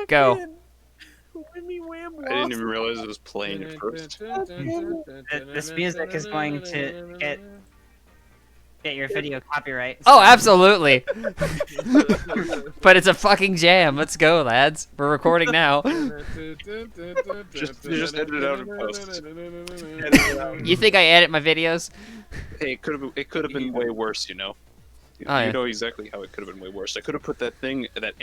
Go. Whammy wham I didn't even realize it was playing at first. This music is going to get your video copyright. Oh, so- absolutely. But it's a fucking jam. Let's go, lads. We're recording now. Just edit it out and post. You think I edit my videos? Hey, it could have been way worse, you know. Oh, yeah. You know exactly how it could have been way worse. I could have put that thing that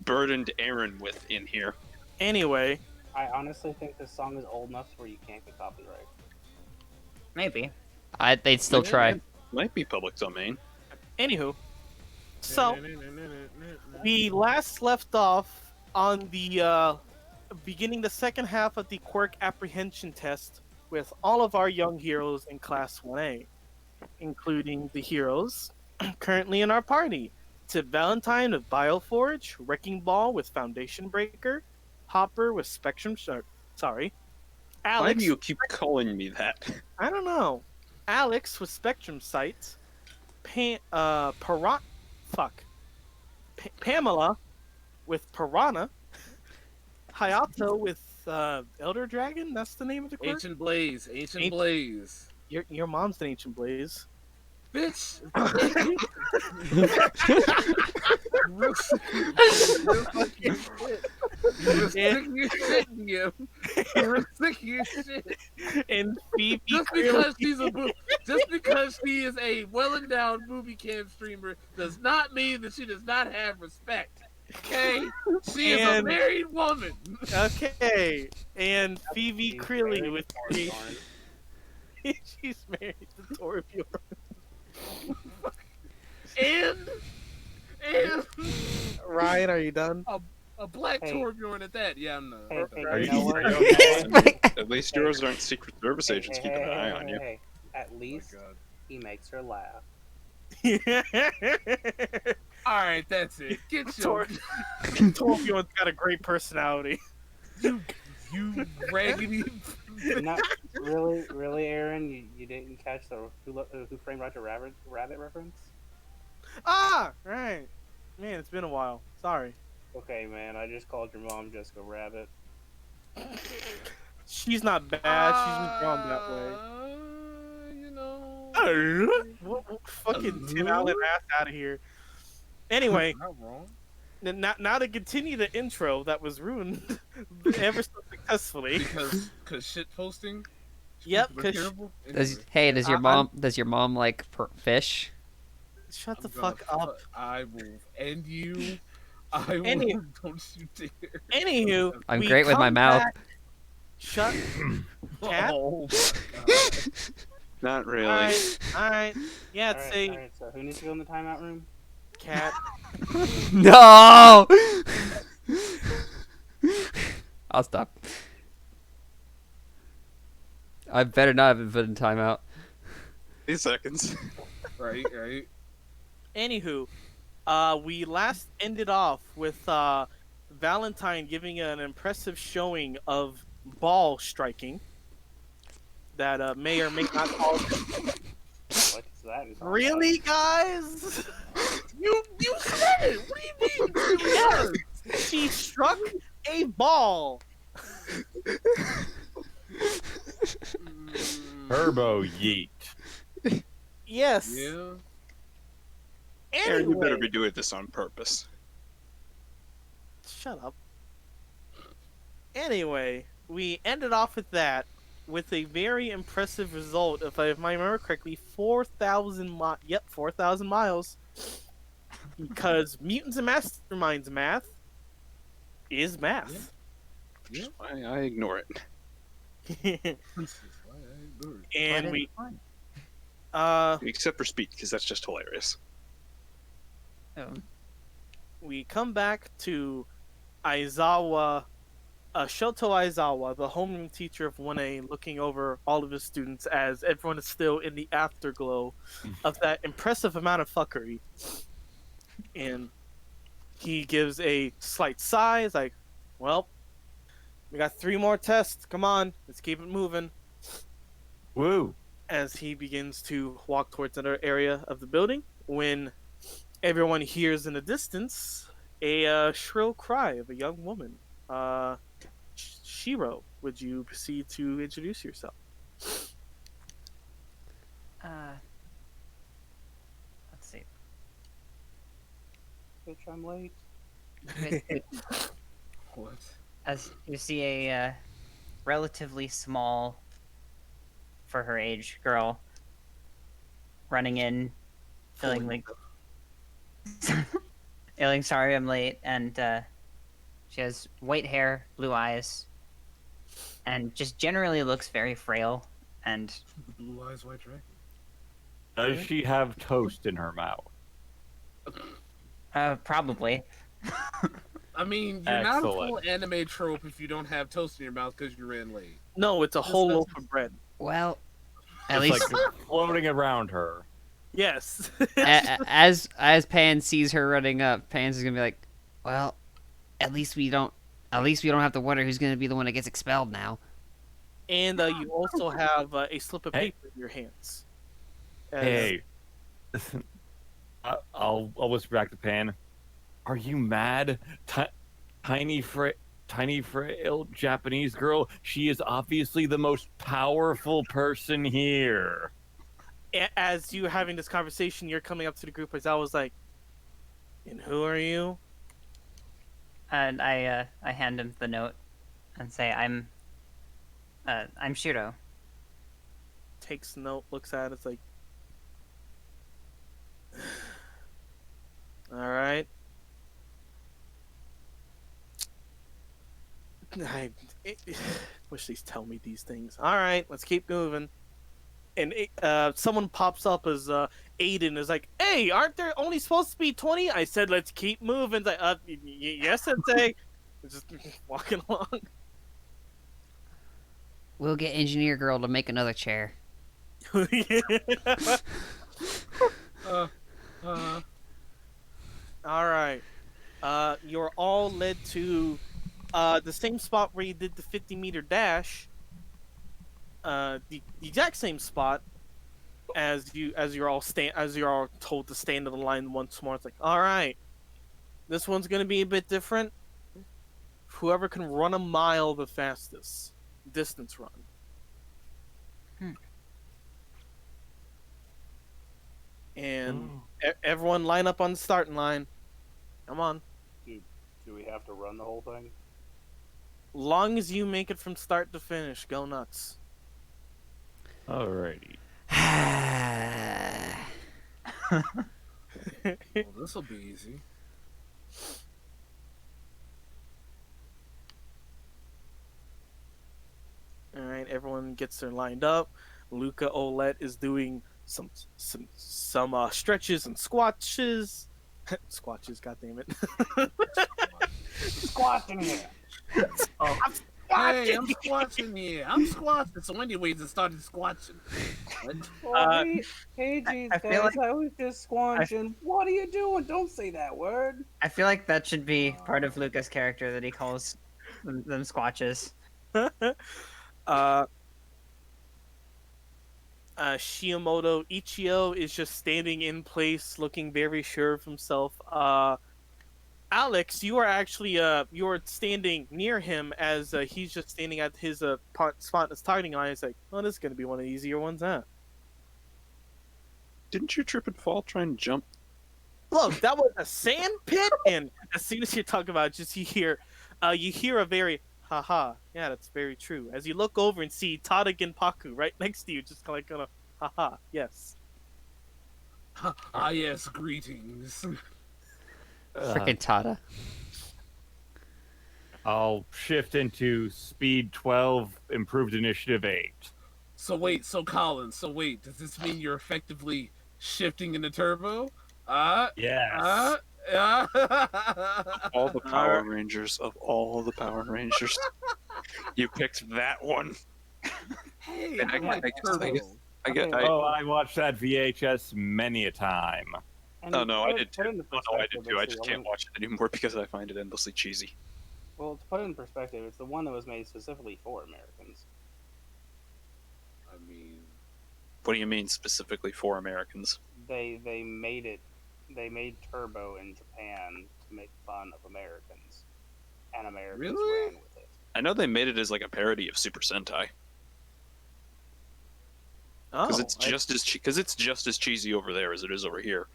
burdened Aaron with in here. Anyway, I honestly think this song is old enough where you can't get copyright. Maybe. They'd still try. Might be public domain. anywho, so we last left off on the beginning the second half of the quirk apprehension test with all of our young heroes in Class 1A, including the heroes currently in our party. Tip Valentine with Bioforge, Wrecking Ball with Foundation Breaker, Hopper with Spectrum sorry. Why Alex, do you keep calling me that? I don't know. Alex with Spectrum Sight, Pamela with Piranha, Hayato with Elder Dragon. That's the name of the quirk. Ancient Blaze. Ancient Blaze. Your mom's an Ancient Blaze. Bitch. And Phoebe Just because she is a well-endowed movie cam streamer does not mean that she does not have respect. Okay, she is a married woman. Okay, and Phoebe She's Crilly married with to Torbjorn. she's married to Torbjorn. And Ryan, are you done? a black Hey. Torbjorn at that. Yeah, I'm Hey, not. hey, you you know what? okay? At least yours aren't Secret Service agents keeping an eye on you. Hey. At least he makes her laugh. All right, that's it. Get your Torbjorn's got a great personality. you raggedy. Not really, Aaron. You didn't catch the Who Framed Roger Rabbit reference? Ah, right. Man, it's been a while. Sorry. Okay, man. I just called your mom Jessica Rabbit. She's not bad. She's just drawn that way. You know. Fucking Tim Allen ass out of here. Anyway, Not wrong. now to continue the intro that was ruined ever so successfully. Cause shit posting. Yep, People are 'cause terrible. Does your mom like fish? Shut the I'm gonna fuck up. I will end you. I will. Any- Don't you dare. Anywho, I'm we great with my come mouth. back- Shut. Cat? Oh, Not really. Alright. Yeah, All it's right, a all right, so who needs to go in the timeout room? cat. No! I'll stop. I better not have been put in timeout. 8 seconds. right. Anywho, we last ended off with Valentine giving an impressive showing of ball striking that may or may not cause. What is that? Really, guys? You said it. What do you mean? Yes, she struck a ball. Turbo yeet. Yes. Yeah. Aaron, you better Anyway, be doing this on purpose. shut up. Anyway, we ended off with that with a very impressive result. If I remember correctly, 4,000 4,000 miles. Because Mutants and Masterminds math is math. I ignore it. And we Except for speed, because that's just hilarious. we come back to Aizawa, Shoto Aizawa, the homeroom teacher of 1A, looking over all of his students as everyone is still in the afterglow of that impressive amount of fuckery. And he gives a slight sigh. He's like, well, we got 3 more tests. Come on, let's keep it moving. Woo. As he begins to walk towards another area of the building, when everyone hears in the distance a shrill cry of a young woman. Shiro, would you proceed to introduce yourself? Let's see. Bitch, I'm late. What? As you see a relatively small, for her age, girl running in, feeling like, feeling sorry I'm late, and she has white hair, blue eyes, and just generally looks very frail. And Blue eyes, white dragon. Does she have toast in her mouth? probably. I mean, you're not a Excellent. full anime trope if you don't have toast in your mouth because you ran late. No, it's a whole loaf of bread. Well, at It's least like floating around her. Yes. as Pan sees her running up, Pan's is gonna be like, "Well, at least we don't have to wonder who's gonna be the one that gets expelled now." And you also have a slip of Hey. paper in your hands. As- Hey, I'll whisper back to Pan. Are you mad? Tiny frail Japanese girl. She is obviously the most powerful person here. As you having this conversation, you're coming up to the group as I was like, and who are you? And I hand him the note and say, I'm Shiro. Takes the note, looks at it, it's like, all right. I wish they'd tell me these things. All right, let's keep moving. And someone pops up as Aiden is like, "Hey, aren't there only supposed to be 20?" I said, "Let's keep moving." It's like, yes, Sensei. Just walking along. We'll get Engineer Girl to make another chair. All right. You're all led to the same spot where you did the 50-meter dash. The exact same spot as you're all told to stand in the line once more. It's like, all right, this one's gonna be a bit different. Whoever can run a mile the fastest, distance run. And everyone line up on the starting line. Come on. Do we have to run the whole thing? Long as you make it from start to finish, go nuts. Alrighty. Well, this will be easy. All right, everyone gets their lined up. Luca Olet is doing some stretches and squatches. Squatches, goddammit. Squatching here. Hey, I'm squatching here. I'm squatching. So anyways, it started squatching. What? Hey, geez, I guys, feel like- I was just squanching. What are you doing? Don't say that word. I feel like that should be part of Luca's character that he calls them squatches. Shiamoto Ichio is just standing in place, looking very sure of himself. Alex, you are actually you're standing near him as he's just standing at his spot that's targeting line. It's like, oh, this is gonna be one of the easier ones, huh? Didn't you trip and fall trying to jump? Look, that was a sand pit, and as soon as you talk about it, just you hear a very haha. Yeah, that's very true. As you look over and see Tada Genpaku right next to you, just like gonna haha. Yes. Ah, yes, greetings. Frickin' Tada. I'll shift into speed 12, improved initiative 8. So wait, Colin, does this mean you're effectively shifting into turbo? Yes. All the Power Rangers of all the Power Rangers. You picked that one. Hey, And I like turbo. I watched that VHS many a time. And Oh no, I put it- did too. put it into Oh no, I did perspective, too. I it's just the can't only- watch it anymore because I find it endlessly cheesy. Well, to put it in perspective, it's the one that was made specifically for Americans. I mean, What do you mean specifically for Americans? They made it they made Turbo in Japan to make fun of Americans, and Americans Really? ran with it. I know they made it as like a parody of Super Sentai because Oh, it's just as cheesy over there as it is over here.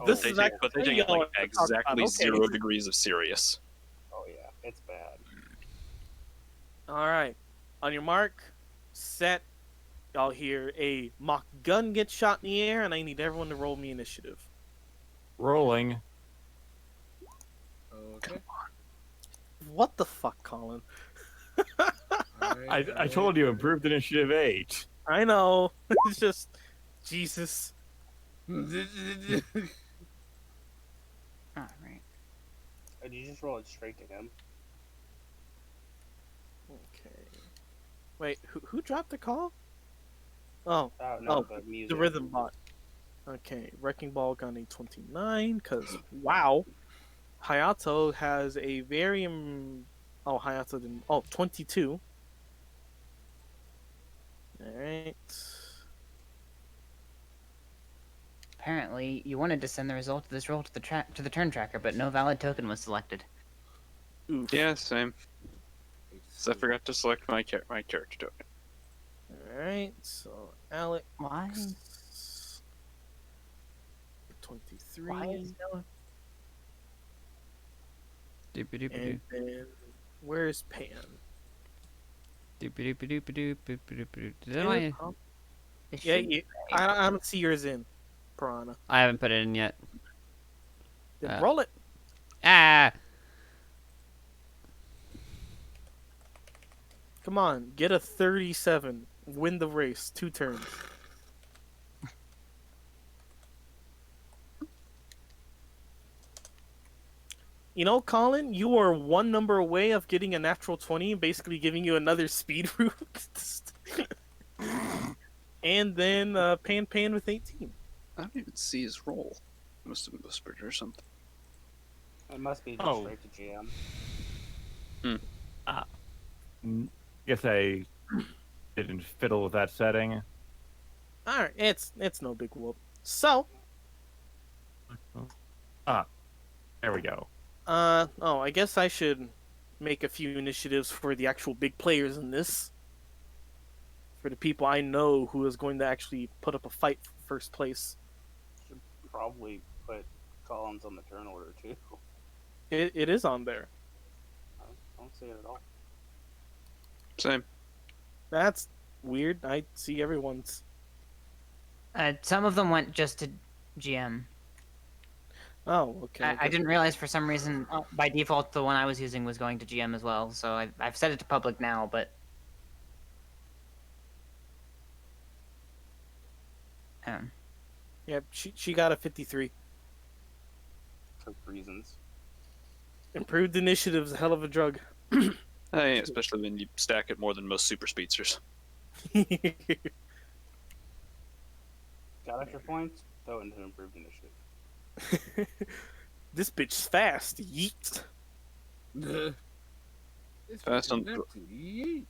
this They is take, actually but they take it like what I'm talking about. exactly Okay. 0 degrees of serious. Oh yeah, it's bad. All right, on your mark, set. Y'all hear a mock gun get shot in the air, and I need everyone to roll me initiative. Rolling. Okay. What the fuck, Colin? I told you, improved initiative 8. I know. It's just Jesus. All right. Did you just roll it straight to him? Okay. Wait, who dropped the call? Oh, No, Oh, the music. the rhythm bot. Okay, Wrecking Ball got a 29, because, wow. Hayato has a very... oh, Hayato didn't... Oh, 22. Alright. Apparently, you wanted to send the result of this roll to the turn tracker, but no valid token was selected. Oof. Yeah, same. So I forgot to select my character token. Alright, so Alex... Why? 23. Why is no? Doop-a-doop-a-doo. And then... Where's Pan? Doop-a-doop-a-doop-a-doop-a-doop-a-doop. Did Pan? I? Oh, Is yeah, she- I don't see yours in, Piranha. I haven't put it in yet. Then roll it. Ah! Come on, get a 37. Win the race. 2 turns. You know, Colin, you are 1 number away of getting a natural 20 and basically giving you another speed route. And then Pan with 18. I don't even see his roll. Must have been whispered or something. It must be just Oh. straight to GM. Guess I didn't fiddle with that setting. Alright, it's no big whoop. So, There we go. I guess I should make a few initiatives for the actual big players in this. For the people I know who is going to actually put up a fight for first place. Should probably put Collins on the turn order too. It is on there. I don't see it at all. Same. That's weird. I see everyone's. Some of them went just to GM. Oh, okay. I didn't realize for some reason, by default, the one I was using was going to GM as well. So I've set it to public now, but Yeah, she got a 53. For reasons. Improved initiative's a hell of a drug. Especially when you stack it more than most super speedsters. Got extra points? Throw it into improved initiative. This bitch's fast. Yeet. It's Fast on- enough to eat.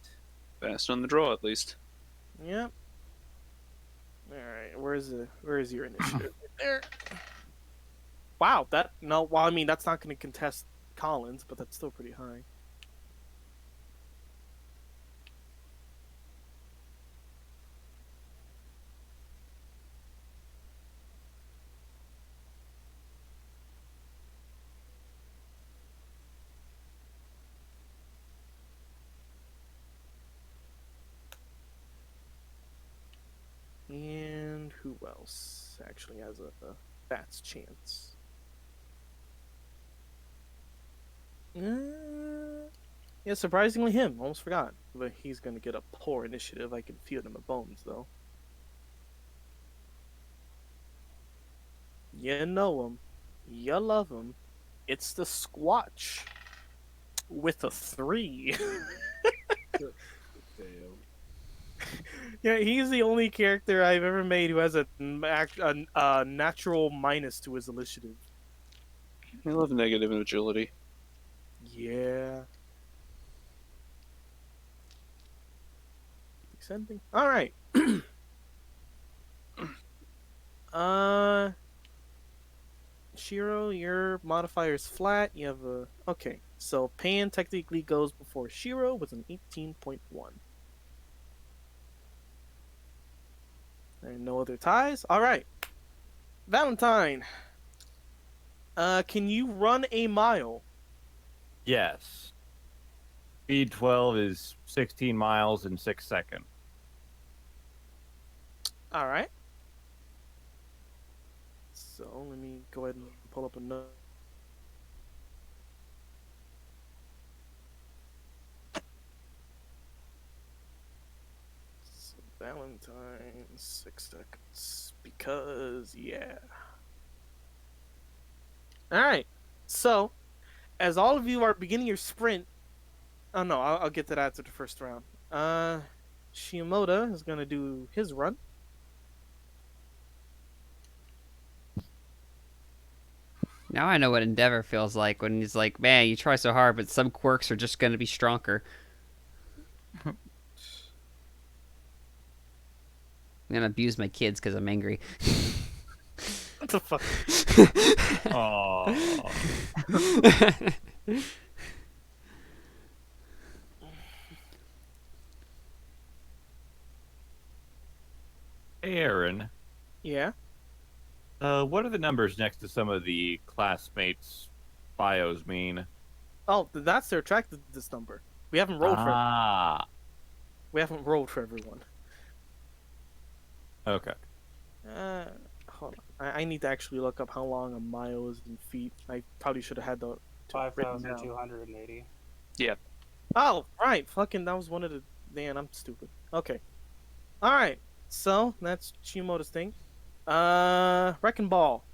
Fast on the draw, at least. Yep. Alright, where is your initiative? Right there. Wow, well, I mean, that's not going to contest Collins, but that's still pretty high. And who else actually has a bat's chance? Yeah, surprisingly him. Almost forgot. But he's gonna get a poor initiative. I can feel it in my bones, though. You know him. You love him. It's the Squatch. With a 3. Damn. Yeah, he's the only character I've ever made who has a natural minus to his initiative. I love negative agility. Yeah. Descending. All right. Shiro, your modifier is flat. You have a okay. So Pan technically goes before Shiro with an 18.1. And no other ties. All right, Valentine. Can you run a mile? Yes. Speed 12 is 16 miles in 6 seconds. All right. So let me go ahead and pull up a note. So Valentine, 6 seconds. Because, yeah. All right. So, as all of you are beginning your sprint, oh no, I'll get to that after the first round. Shimoda is gonna do his run. Now I know what Endeavor feels like when he's like, man, you try so hard, but some quirks are just going to be stronger. I'm going to abuse my kids because I'm angry. What the fuck? Oh. Hey, Aaron. Yeah. What are the numbers next to some of the classmates' bios mean? Oh, that's their attractiveness number. We haven't rolled for Ah. we haven't rolled for everyone. Okay. Hold on. I need to actually look up how long a mile is in feet. I probably should have had the written down. 5,280. Oh, right. Fucking, that was one of the. Man, I'm stupid. Okay. All right. So that's Shimoda's thing. Wrecking Ball.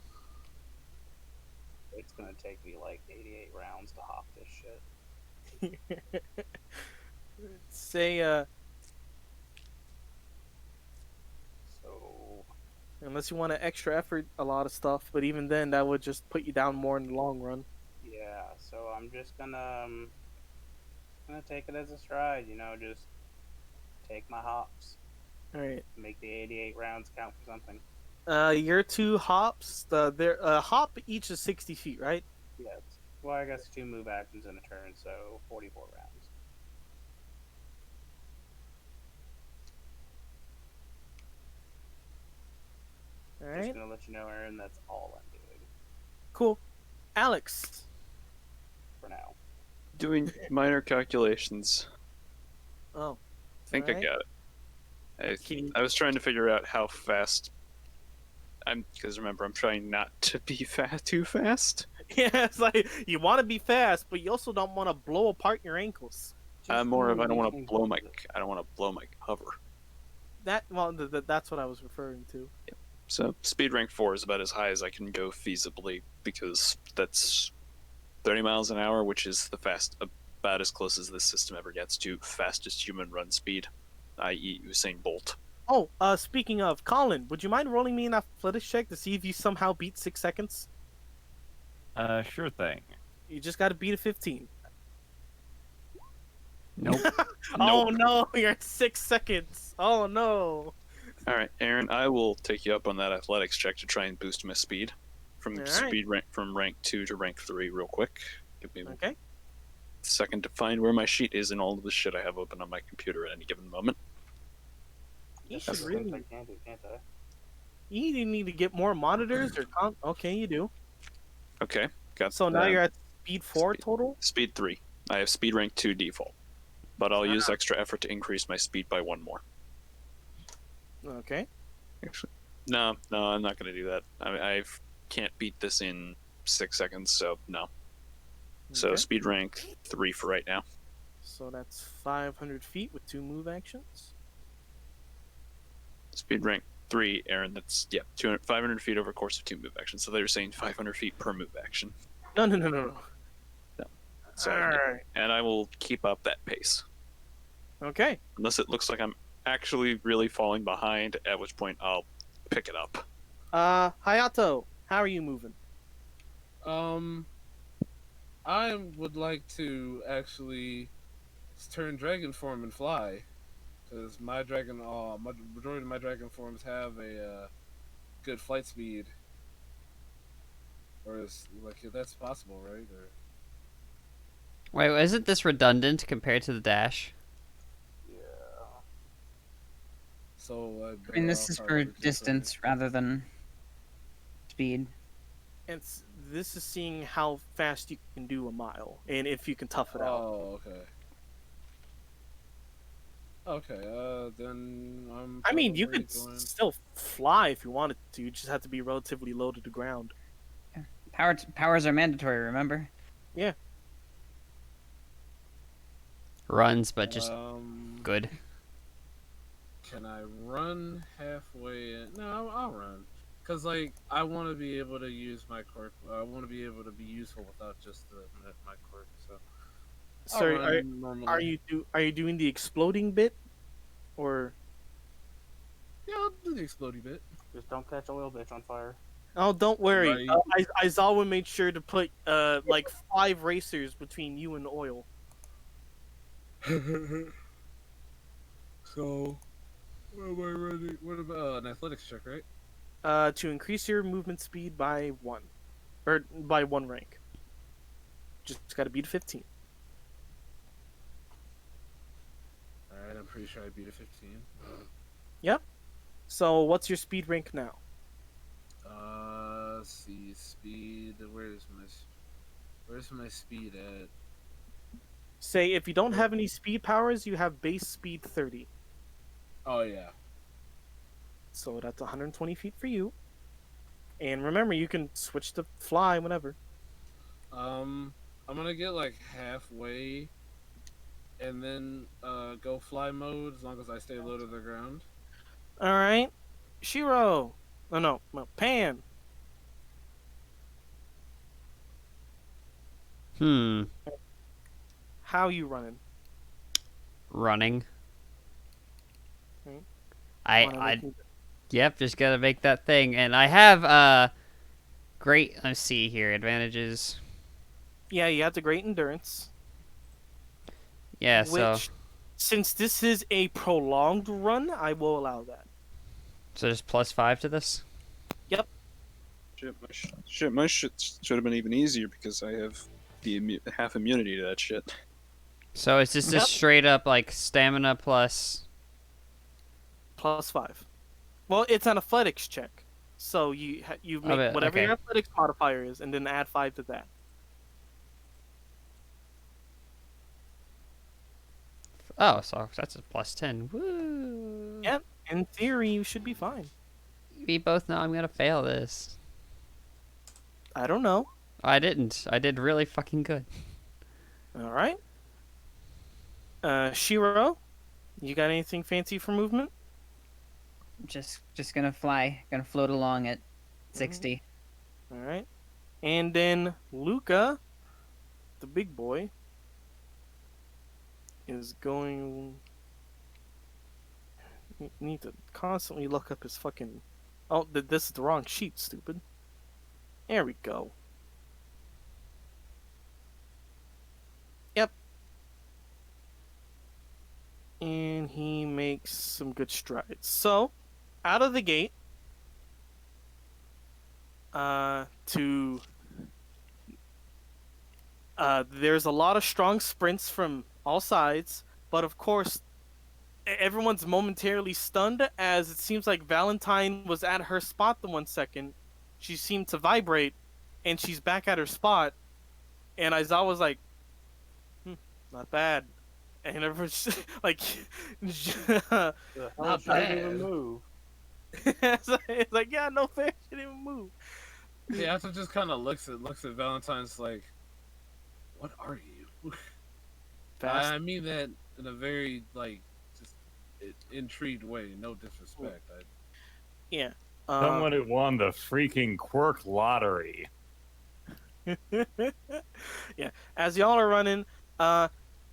It's gonna take me like 88 rounds to hop this shit. Say, So unless you want to extra effort a lot of stuff, but even then, that would just put you down more in the long run. yeah, so I'm just gonna take it as a stride. You know, just take my hops, All right. make the 88 rounds count for something. Your two hops. Their hop each is 60 feet, right? Yeah. Well, I guess 2 move actions in a turn, so 44 rounds. All Just right. gonna let you know, Aaron. That's all I'm doing Cool. Alex. for now. Doing minor calculations. Oh. I think I Alright. got it. Can you- I was trying to figure out how fast. Because remember, I'm trying not to be too fast. Yeah, it's like you want to be fast, but you also don't want to blow apart your ankles. Just More of I move don't want to these blow my things. I don't want to blow my cover. That's what I was referring to. So speed rank 4 is about as high as I can go feasibly because that's 30 miles an hour, which is about as close as this system ever gets to fastest human run speed, i.e. Usain Bolt. Oh, speaking of, Colin, would you mind rolling me an athletics check to see if you somehow beat 6 seconds? Sure thing. You just got to beat a 15. Nope. Oh no, you're at 6 seconds. Oh no. All right, Aaron, I will take you up on that athletics check to try and boost my speed from Alright. from rank 2 to rank 3 real quick. Give me Okay. a second to find where my sheet is and all of the shit I have open on my computer at any given moment. You That's should the things really. I can do, can't I? You need to get more monitors or. Okay, you do. Okay, got So now that. you're at speed 4 speed- total. Speed 3. I have speed rank 2 default, but I'll use extra effort to increase my speed by 1 more. Okay. Actually, no, I'm not going to do that. I can't beat this in 6 seconds, so no. So Okay. speed rank 3 for right now. So that's 500 feet with 2 move actions. Speed rank 3, Aaron. That's 500 feet over a course of 2 move actions. So they're saying 500 feet per move action. No. So, Alright. and I will keep up that pace Okay. unless it looks like I'm actually really falling behind. At which point I'll pick it up. Hayato, how are you moving? I would like to actually turn dragon form and fly, because my majority of my dragon forms have a good flight speed. Or is like if that's possible, right? Or Wait, isn't this redundant compared to the dash? Yeah. so I mean, this is for distance rather than speed. And this is seeing how fast you can do a mile and if you can tough it out. Oh, okay. Okay, then I'm. I mean, you probably could going- still fly if you wanted to. You just have to be relatively low to the ground. Powers are mandatory, remember? Runs, but just good. Can I run halfway? No, I'll run. Cause like I want to be able to use my quirk. I want to be able to be useful without just my quirk. So. I'll Sorry, run normally. are you doing the exploding bit, or Yeah, I'll do the exploding bit. Just don't catch a little bitch on fire. oh, don't worry. Right. Aizawa made sure to put like 5 racers between you and oil. So, what am I running? What about an athletics check, right? To increase your movement speed by 1, or by 1 rank. Just got to beat a 15. All right, I'm pretty sure I beat a 15. So what's your speed rank now? Let's see, speed. Where's my speed at? Say if you don't have any speed powers, you have base speed 30. Oh yeah. So that's 120 feet for you. And remember, you can switch to fly whenever. I'm gonna get like halfway, and then go fly mode as long as I stay low to the ground. All right, Shiro. Oh no, Pan. How you running? Running. Hmm. I yep, just gotta make that thing, and I have great. Let's see here, advantages. Yeah, you have the great endurance. Yeah, so Which, since this is a prolonged run, I will allow that. just +5 to this. Shit, my shit should have been even easier because I have the half immunity to that shit. So it's just Yep. a straight up like stamina plus. +5. Well, it's an athletics check, so you make bet, whatever okay. your athletics modifier is, and then add 5 to that. Oh, so that's a +10. Woo! Yep. In theory, you should be fine. We both know I'm gonna fail this. I don't know. I didn't. I did really fucking good. All right. Shiro, you got anything fancy for movement? Just gonna fly, gonna float along at 60. All right. And then Luca, the big boy, is going. You need to constantly look up his fucking. Oh, this is the wrong sheet, stupid. There we go. Yep. And he makes some good strides. So, out of the gate, there's a lot of strong sprints from all sides, but of course, everyone's momentarily stunned as it seems like Valentine was at her spot the 1 second. She seemed to vibrate, and she's back at her spot. And Aizawa's like, not bad. And everyone's like, The hell Not she didn't bad. even move. it's like, yeah, no fair, she didn't even move. Yeah, Asa just kind of looks at Valentine's like, "What are you?" Fast. I mean that in a very like just intrigued way. No disrespect. Yeah. Someone who won the freaking quirk lottery. Yeah. As y'all are running,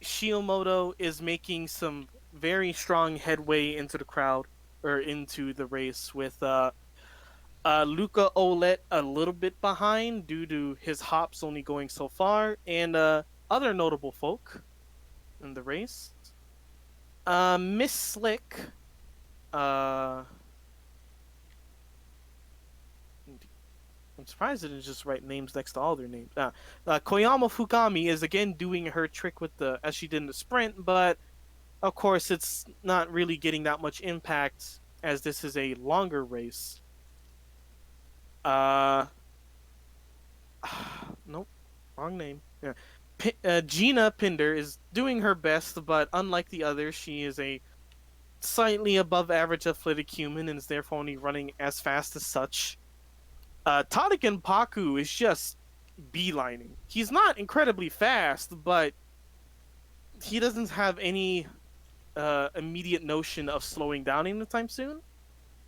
Shiomoto is making some very strong headway into the crowd or into the race with Luca Olet a little bit behind due to his hops only going so far, and other notable folk in the race. Miss Slick, I'm surprised it didn't just write names next to all their names. Koyama Fukami is again doing her trick with the as she did in the sprint, but of course it's not really getting that much impact as this is a longer race. Nope, wrong name. Yeah, Gina Pinder is doing her best, but unlike the others, she is a slightly above average athletic human and is therefore only running as fast as such. Tadakin Paku is just beelining. He's not incredibly fast, but he doesn't have any immediate notion of slowing down anytime soon.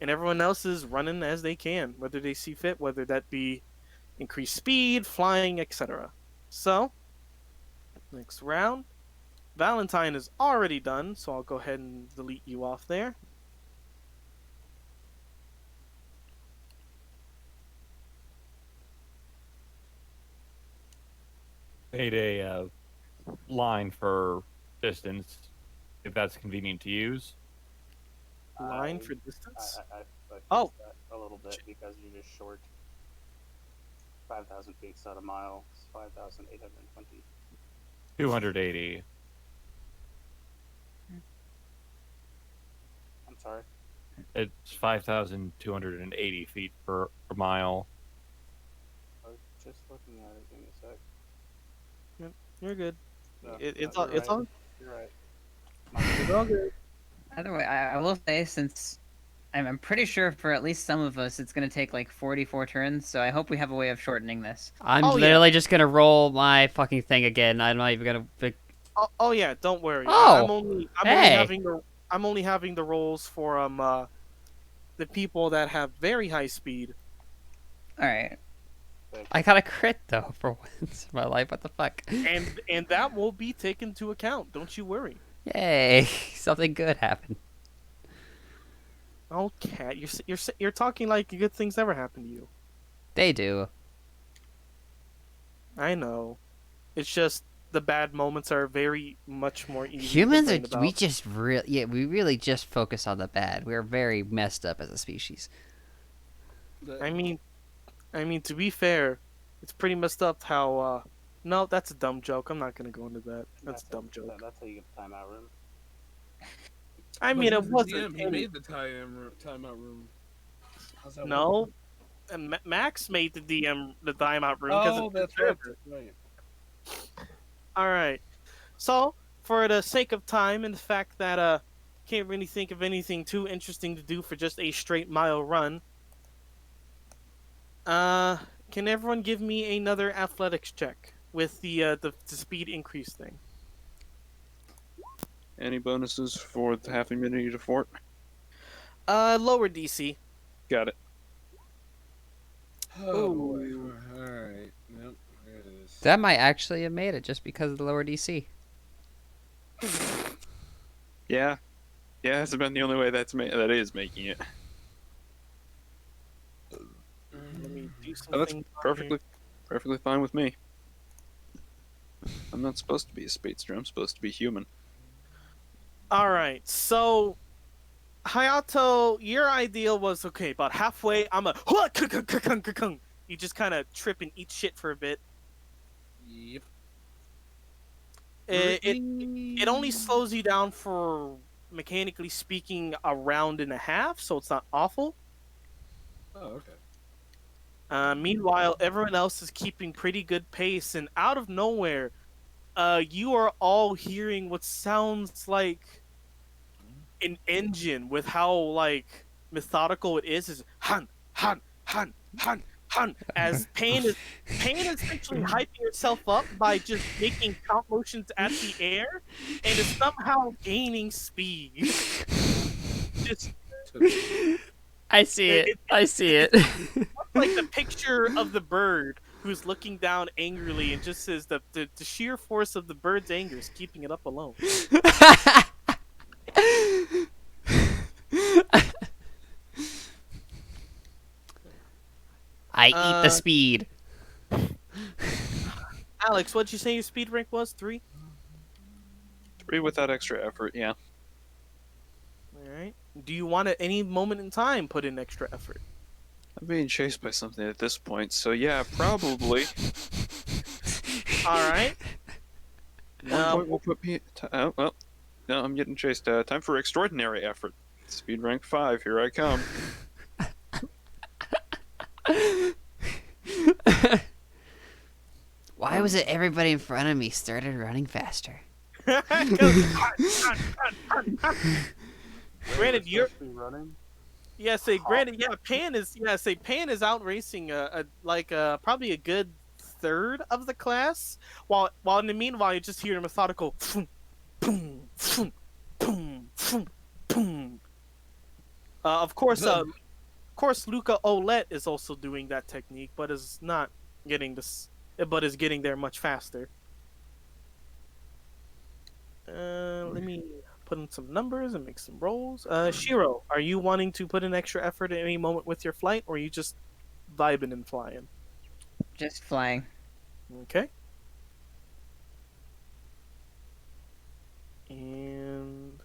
And everyone else is running as they can, whether they see fit, whether that be increased speed, flying, etc. So, next round. Valentine is already done, so I'll go ahead and delete you off there. Made a line for distance, if that's convenient to use. Line for distance? I Oh. that a little bit because you're just short. 5,000 feet is not a mile. It's 5,820. 280. I'm sorry. It's 5,280 feet per mile. I was just looking at it. Give me a sec. You're good. No, It's no, all. you're It's right. all. You're right. It's all good. Either way, I will say, since I'm pretty sure for at least some of us, it's going to take like 44 turns, so I hope we have a way of shortening this. I'm Oh, yeah. literally just gonna roll my fucking thing again. I'm not even gonna. Oh yeah, don't worry. Oh, I'm only hey. I'm only having the rolls for the people that have very high speed. All right. I got a crit though for once in my life. What the fuck? And that will be taken into account. Don't you worry. Yay! Something good happened. Oh, cat, you're talking like good things never happen to you. They do. I know. It's just the bad moments are very much more easy. Humans to are. complain We about. just really. We really just focus on the bad. We're very messed up as a species. I mean, to be fair, it's pretty messed up how. No, that's a dumb joke. I'm not gonna go into that. That's a dumb joke. That's how you get the timeout room. I But mean, it he's the wasn't. DM, he made the timeout room. How's that work? No, and Max made the timeout room because Oh, it's that's his right. server. That's right. All right. So, for the sake of time and the fact that can't really think of anything too interesting to do for just a straight mile run, can everyone give me another athletics check with the speed increase thing? Any bonuses for the half immunity to fort? Lower DC. Got it. Oh Ooh. boy. Alright. Yep, there it is. That might actually have made it just because of the lower DC. Yeah. Yeah, that's about the only way that is making it. Let me do Oh, that's something. perfectly fine with me. I'm not supposed to be a speedster. I'm supposed to be human. All right. So, Hayato, your idea was okay. About halfway, I'm a. You just kind of trip and eat shit for a bit. Yep. It only slows you down for, mechanically speaking, a round and a half, so it's not awful. Oh, okay. Meanwhile, everyone else is keeping pretty good pace, and out of nowhere, you are all hearing what sounds like an engine with how like methodical it is han han han han han as Pain is essentially hyping herself up by just making count motions at the air and is somehow gaining speed. Just I see it. I see it. like the picture of the bird who's looking down angrily and just says the sheer force of the bird's anger is keeping it up alone. I eat the speed. Alex, what'd you say your speed rank was? 3? 3 without extra effort, yeah. Alright. Do you want at any moment in time put in extra effort? I'm being chased by something at this point, so yeah, probably. All right. One point will put me. Oh, well, no, I'm getting chased. Time for extraordinary effort. Speed rank 5. Here I come. Why was it everybody in front of me started running faster? Granted, you're Supposed to be running. Pan is out racing probably a good third of the class, while in the meanwhile you just hear a methodical boom, boom, boom, boom, boom. Of course, Luca Olet is also doing that technique, but is not getting this, but is getting there much faster. Let me put in some numbers and make some rolls. Shiro, are you wanting to put in extra effort at any moment with your flight, or are you just vibing and flying? Just flying. Okay. And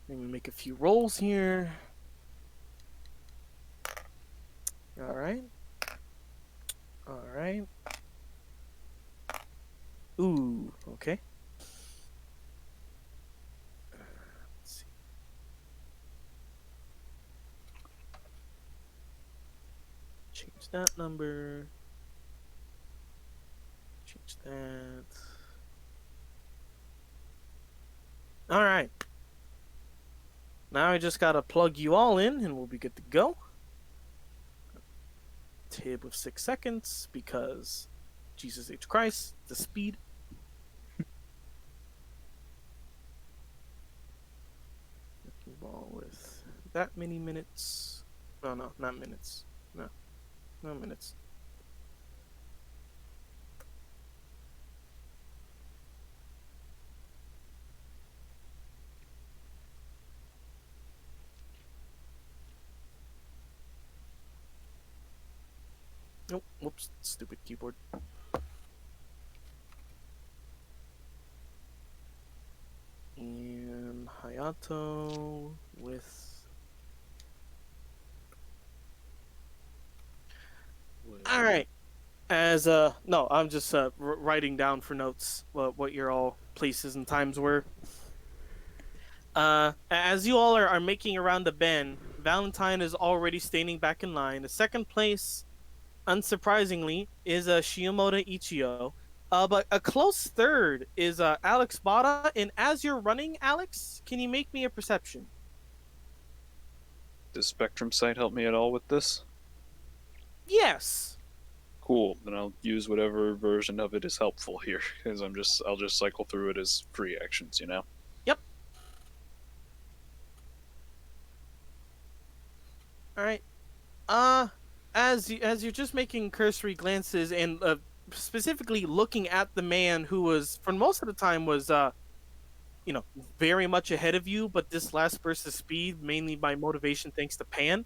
let me make a few rolls here. All right. All right. Ooh, okay. Let's see. Change that number. Change that. All right. Now I just gotta plug you all in and we'll be good to go. Tib of 6 seconds because Jesus H. Christ, the speed. Ball with that many minutes. No, not minutes. No minutes. Nope. Whoops. Stupid keyboard. And Hayato with. All right. As no, I'm just writing down for notes what your all places and times were. As you all are making around the bend, Valentine is already standing back in line. The second place, unsurprisingly, is Shiyomoto Ichiyo. But a close third is Alex Bada. And as you're running, Alex, can you make me a perception? Does Spectrum Sight help me at all with this? Yes. Cool. Then I'll use whatever version of it is helpful here, because I'll just cycle through it as free actions, you know. Yep. All right. As you're just making cursory glances and specifically looking at the man who was, for most of the time, was very much ahead of you, but this last burst of speed, mainly by motivation thanks to Pan.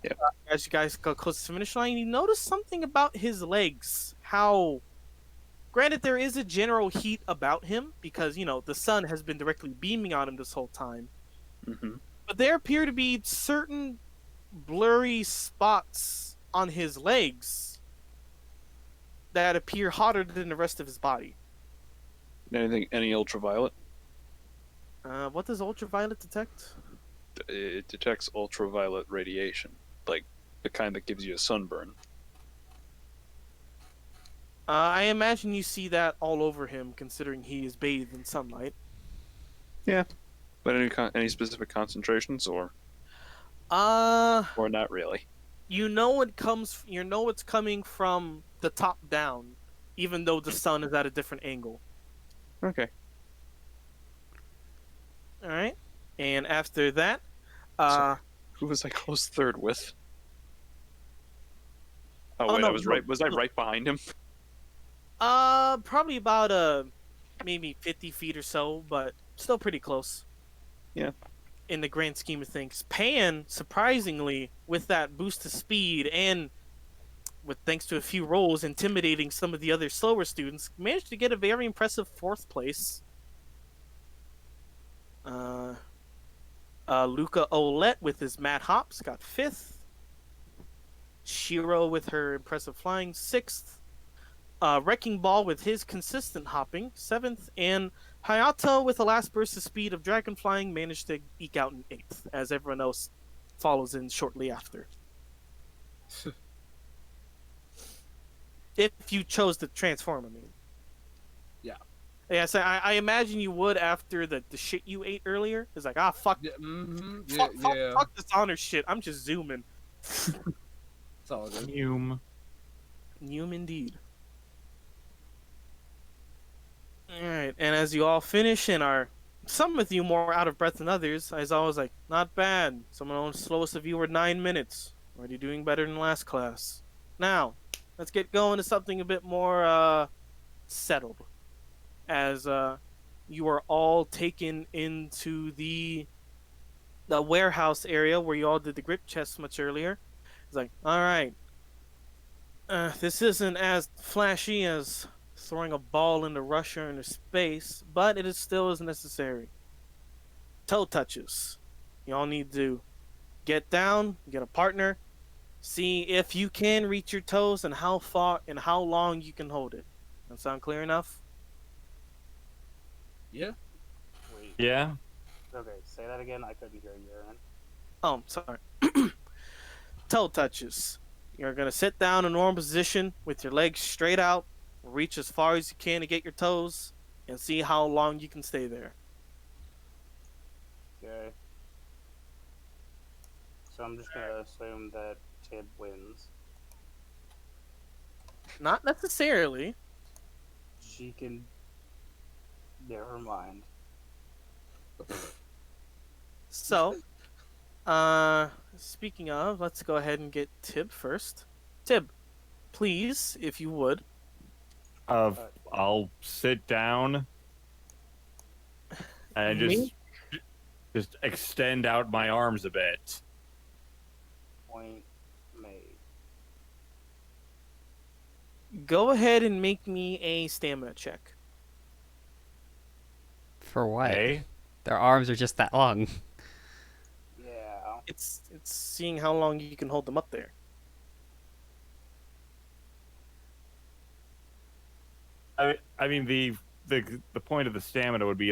Yep. As you guys got close to the finish line, you notice something about his legs. How, granted, there is a general heat about him because the sun has been directly beaming on him this whole time. Mm-hmm. But there appear to be certain blurry spots on his legs that appear hotter than the rest of his body. Any ultraviolet? What does ultraviolet detect? It detects ultraviolet radiation, like the kind that gives you a sunburn. I imagine you see that all over him, considering he is bathed in sunlight. Yeah, but any specific concentrations or not really? You know it's coming from the top down, even though the sun is at a different angle. Okay. All right, and after that, Who was I close third with? Oh, Oh, wait, no, I was no, right. Was I no. right behind him? probably about maybe 50 feet or so, but still pretty close. Yeah. In the grand scheme of things, Pan, surprisingly, with that boost of speed and with thanks to a few rolls intimidating some of the other slower students, managed to get a very impressive 4th place. Luca Olet with his Mad Hops got 5th. Shiro with her impressive flying, 6th. Wrecking Ball with his consistent hopping, 7th. And Hayato with the last burst of speed of dragon flying managed to eke out in 8th, as everyone else follows in shortly after. If you chose to transform, I mean. Yeah. Yeah, so I imagine you would after the shit you ate earlier. It's like, fuck, Yeah, mm-hmm. fuck this honor shit. I'm just zooming. It's all good. Hume. Hume indeed. Alright, and as you all finish and are, some with you more out of breath than others, as I was like, not bad. Some of the slowest of you were 9 minutes. Already doing better than last class. Now, let's get going to something a bit more settled. As you are all taken into the warehouse area where you all did the grip chests much earlier. It's like, alright. This isn't as flashy as throwing a ball into Russia into space, but it is still as necessary. Toe touches. You all need to get down, get a partner, see if you can reach your toes and how far and how long you can hold it. That sound clear enough? Yeah. Wait. Yeah. Okay, say that again. I couldn't hear you, Aaron. Oh, sorry. Toe touches. You're going to sit down in a normal position with your legs straight out, reach as far as you can to get your toes, and see how long you can stay there. Okay. So I'm just gonna assume that Tib wins. Not necessarily. She can. Never mind. So, speaking of, let's go ahead and get Tib first. Tib, please, if you would. I'll sit down and Me? just extend out my arms a bit. Point made. Go ahead and make me a stamina check. For what? Hey, Their arms are just that long. Yeah. It's seeing how long you can hold them up there. I mean the point of the stamina would be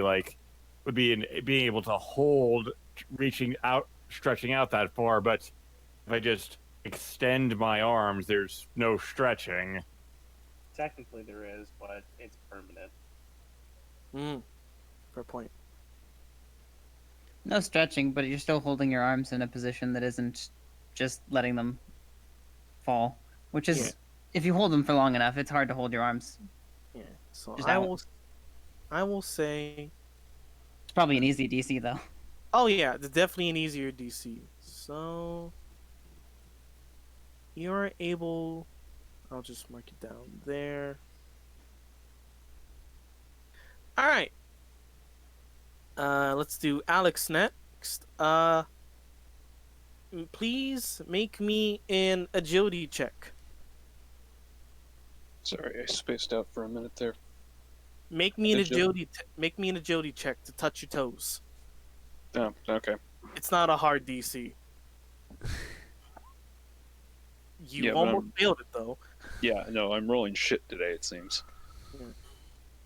in being able to hold, reaching out, stretching out that far. But if I just extend my arms, there's no stretching. Technically there is, but it's permanent. Fair point. No stretching, but you're still holding your arms in a position that isn't just letting them fall. Which is, Yeah. if you hold them for long enough, it's hard to hold your arms. Yeah. So Just I out. will say. It's probably an easy DC though. Oh yeah, it's definitely an easier DC. So you're able. I'll just mark it down there. All right. Let's do Alex next. Please make me an agility check. Sorry, I spaced out for a minute there. Make me an Agility. agility check to touch your toes. Oh, okay. It's not a hard DC. You Yeah, but almost I'm- failed it though. Yeah, no, I'm rolling shit today, it seems.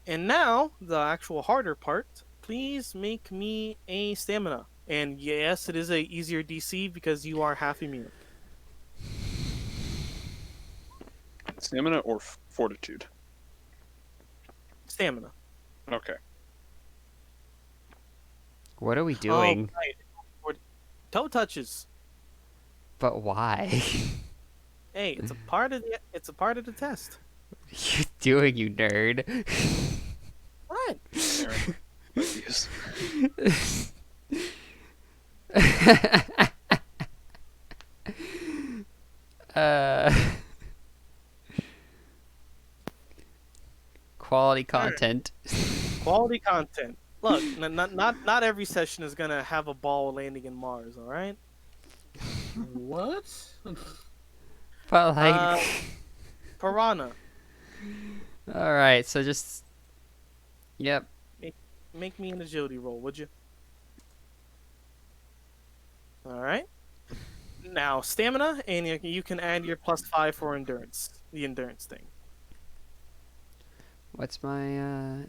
And now the actual harder part. Please make me a stamina. And yes, it is a easier DC because you are half immune. Stamina or fortitude? Stamina. Okay. What are we doing? Oh, right. Toe touches. But why? Hey, it's a part of the test. What are you doing, you nerd? Right. Aaron, ideas. Quality content. Quality content. Look, not every session is gonna have a ball landing in Mars. All right. What? But like, Piranha, all right. So just, yep. make me an agility roll, would you? All right. Now stamina, and you can add your +5 for endurance. The endurance thing. What's my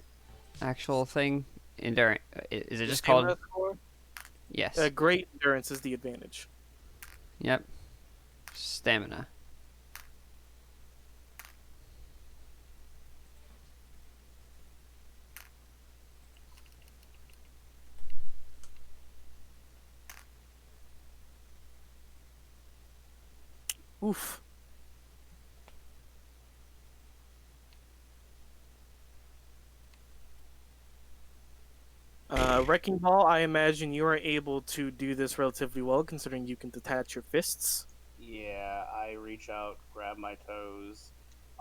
actual thing? Endurance. Is it Your just stamina called? score? Yes. Great endurance is the advantage. Yep. Stamina. Oof. Wrecking Ball, I imagine you are able to do this relatively well, considering you can detach your fists. Yeah, I reach out, grab my toes,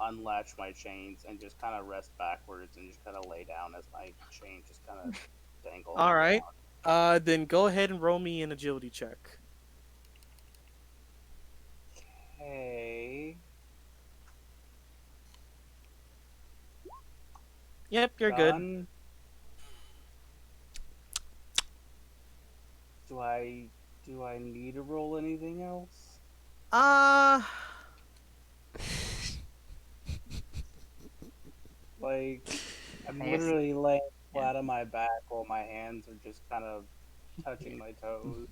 unlatch my chains, and just kind of rest backwards and just kind of lay down as my chain just kind of dangle. All right. Then go ahead and roll me an agility check. Hey. Yep, you're good. Done. Do I need to roll anything else? Uh, Like, I'm I guess- literally laying yeah. flat on my back while my hands are just kind of touching my toes.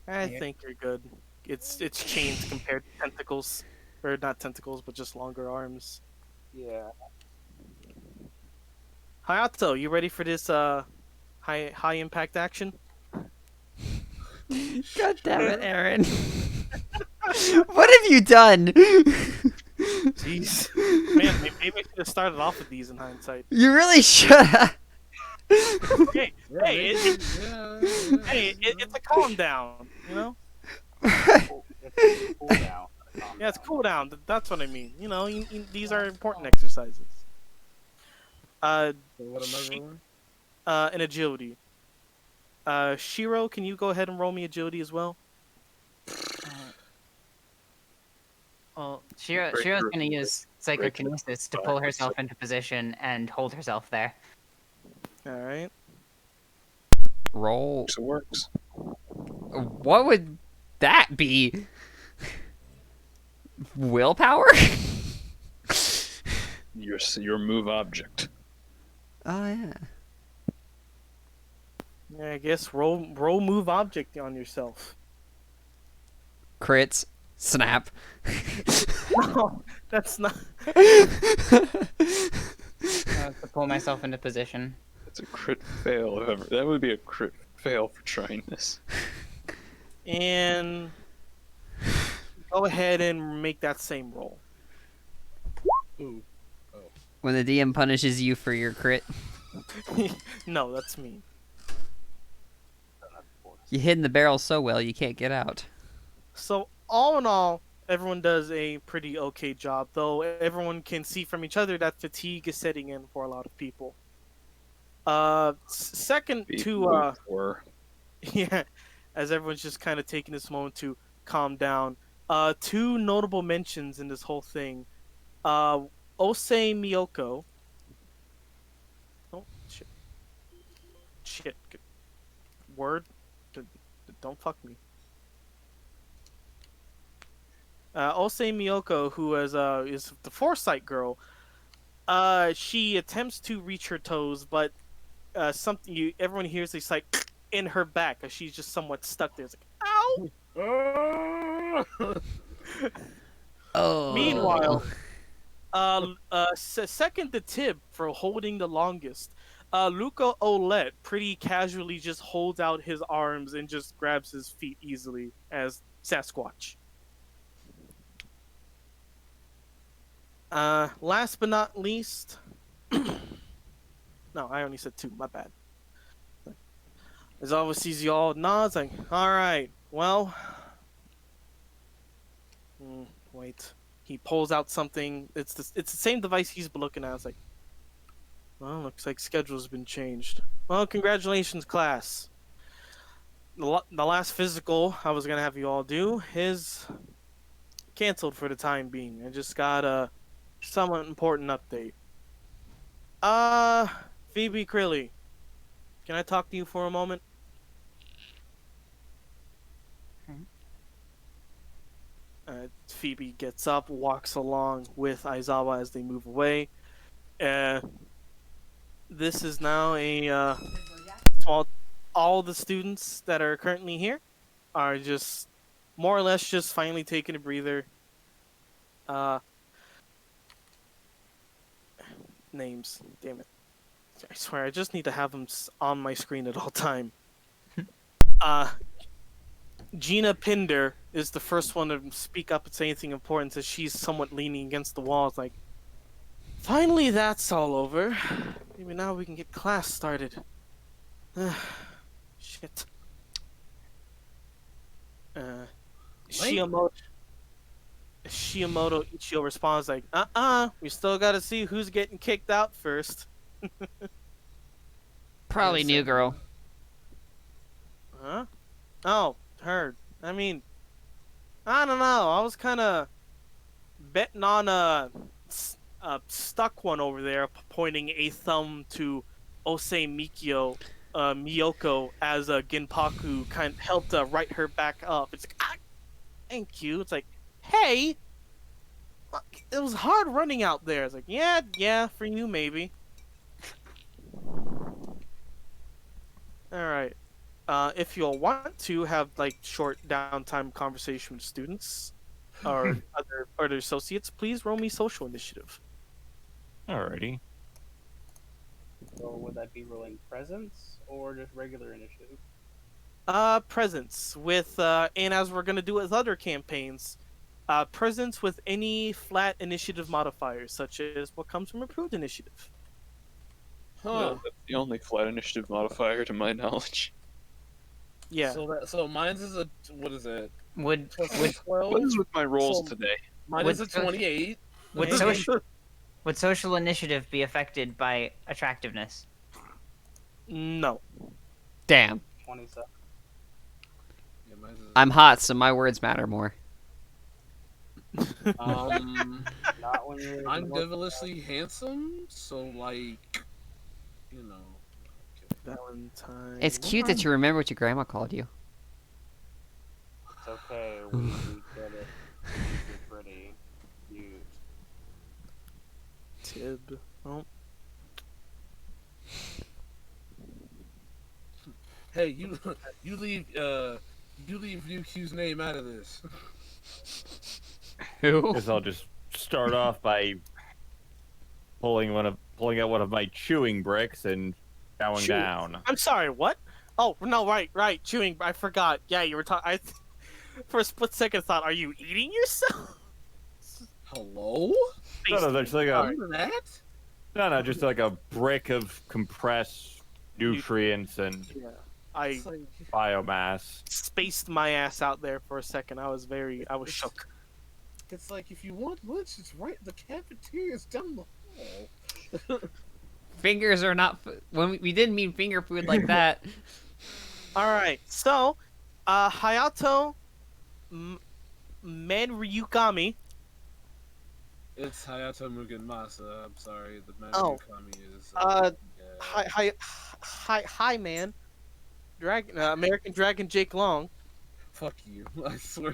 I Yeah. think you're good. It's chains compared to tentacles, or not tentacles, but just longer arms. Yeah. Hayato, you ready for this high impact action? God damn it, Aaron. What have you done? Jeez, man, maybe I should have started off with these in hindsight. You really should have. Hey, Yeah, hey, hey, it's a calm down, you know? It's cool down. Yeah, it's cool down. That's what I mean. You know, these are important exercises. So what am I She- rolling? an agility. Shiro, can you go ahead and roll me agility as well? Well, Break Shiro's through. going to use psychokinesis to pull herself into position and hold herself there. All right. Roll. So it works. What would that be? Willpower? Your move object. Oh yeah. Yeah, I guess roll move object on yourself. Crits. Snap. No, that's not. To pull myself into position. That's a crit fail. If ever. That would be a crit fail for trying this. And go ahead and make that same roll. Ooh. When the DM punishes you for your crit, No, that's me. you hid in the barrel so well you can't get out. So all in all, everyone does a pretty okay job, though everyone can see from each other that fatigue is setting in for a lot of people. Second to Or yeah, as everyone's just kind of taking this moment to calm down. Two notable mentions in this whole thing. Osei Miyoko. Oh shit! Shit! Word. Don't fuck me. Osei Miyoko, who is the Foresight girl. She attempts to reach her toes, but everyone hears this like in her back as she's just somewhat stuck there. It's like, ow! Oh. Meanwhile, second to Tib for holding the longest. Luca Olet pretty casually just holds out his arms and just grabs his feet easily as Sasquatch. Last but not least, no, I only said two. My bad. As always, sees you all nods like, all right, well. Wait. He pulls out something. It's the same device he's been looking at. It's like, well, looks like schedule's been changed. Well, congratulations, class. The last physical I was gonna have you all do is canceled for the time being. I just got a somewhat important update. Phoebe Crilly, can I talk to you for a moment? Phoebe gets up, walks along with Aizawa as they move away. This is now a small. All the students that are currently here are just more or less just finally taking a breather. Names, damn it! I swear, I just need to have them on my screen at all time. Gina Pinder is the first one to speak up and say anything important, as she's somewhat leaning against the wall. It's like, finally, that's all over. Maybe now we can get class started. Shit. Shiamoto Ichio responds like, we still gotta see who's getting kicked out first. Probably new girl. Huh? Oh, her. I mean, I don't know. I was kind of betting on a stuck one over there, pointing a thumb to Osei Miyoko as Ginpaku kind of helped right her back up. It's like, thank you. It's like, hey, it was hard running out there. It's like, yeah, for you maybe. All right. If you'll want to have like short downtime conversation with students or other associates, please roll me social initiative. Alrighty. So would that be rolling presence or just regular initiative? Presence with and as we're gonna do with other campaigns, presence with any flat initiative modifiers, such as what comes from improved initiative. Huh. That's the only flat initiative modifier to my knowledge. Yeah. So mine's is a what is it? Would Plus would 12? What is with my rolls So- today? Mine would- is a 28. would Okay. social initiative be affected by attractiveness? No. Damn. 27. Yeah, mine's is- I'm hot, so my words matter more. Not when you're. I'm devilishly handsome, so like, you know. Valentine. It's cute that you remember what your grandma called you. It's okay. We get it. You're pretty. Cute. Tib. Oh. Hey, you leave UQ's name out of this. Who? Guess I'll just start off by pulling out one of my chewing bricks and chowing Chew- down. I'm sorry. What? Oh no! Right. Chewing. I forgot. Yeah, you were talking. For a split second, thought, are you eating yourself? Hello? No, that's like a Remember that? no, just like a brick of compressed nutrients and Yeah. I It's like, biomass. spaced my ass out there for a second. I was shook. it's like if you want lunch, it's right. The cafeteria's down the hall. Fingers are not. When we didn't mean finger food like that. All right. So, Hayato Manryukami. It's Hayato Mugen Masa. I'm sorry, the man Oh. Kami is. Yeah. Hi, man. Dragon, American Dragon Jake Long. Fuck you! I swear.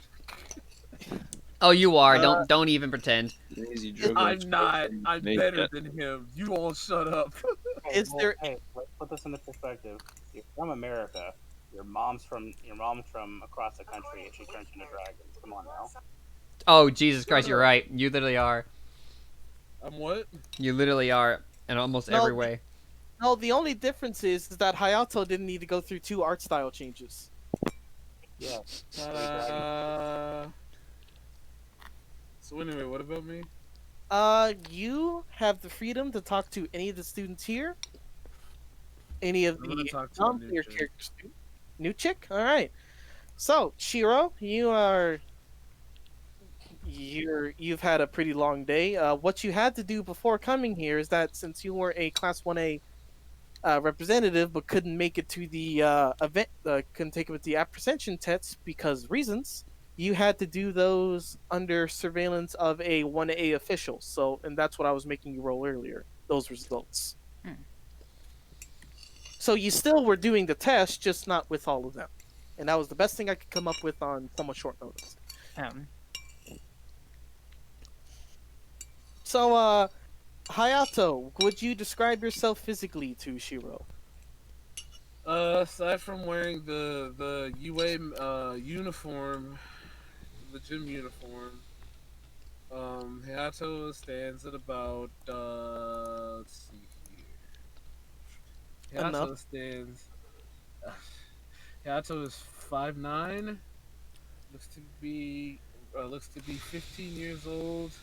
Oh, you are. Don't even pretend. Lazy Joe I'm goes not. fucking I'm made better that. than him. You all shut up. Is there- Hey, let's put this into perspective. You're from America. Your mom's from across the country, and she turns into dragons. Come on now. Oh, Jesus Christ, you're right. You literally are. I'm what? You literally are in almost No, every way. No, the only difference is that Hayato didn't need to go through 2 art style changes. Yeah. So anyway, what about me? You have the freedom to talk to any of the students here. Any of I'm gonna the talk to a new non-player chick. characters. New chick? Alright. So, Shiro, you've had a pretty long day. What you had to do before coming here is that since you were a Class 1A representative but couldn't make it to the event, couldn't take it with the apprehension tests because reasons, you had to do those under surveillance of a 1A official. So, and that's what I was making you roll earlier, those results. So you still were doing the test, just not with all of them. And that was the best thing I could come up with on somewhat short notice. So, Hayato, would you describe yourself physically to Shiro? Aside from wearing the UA uniform, the gym uniform, Hayato stands at about let's see here. Enough. Hayato stands. Hayato is 5'9". Looks to be 15 years old.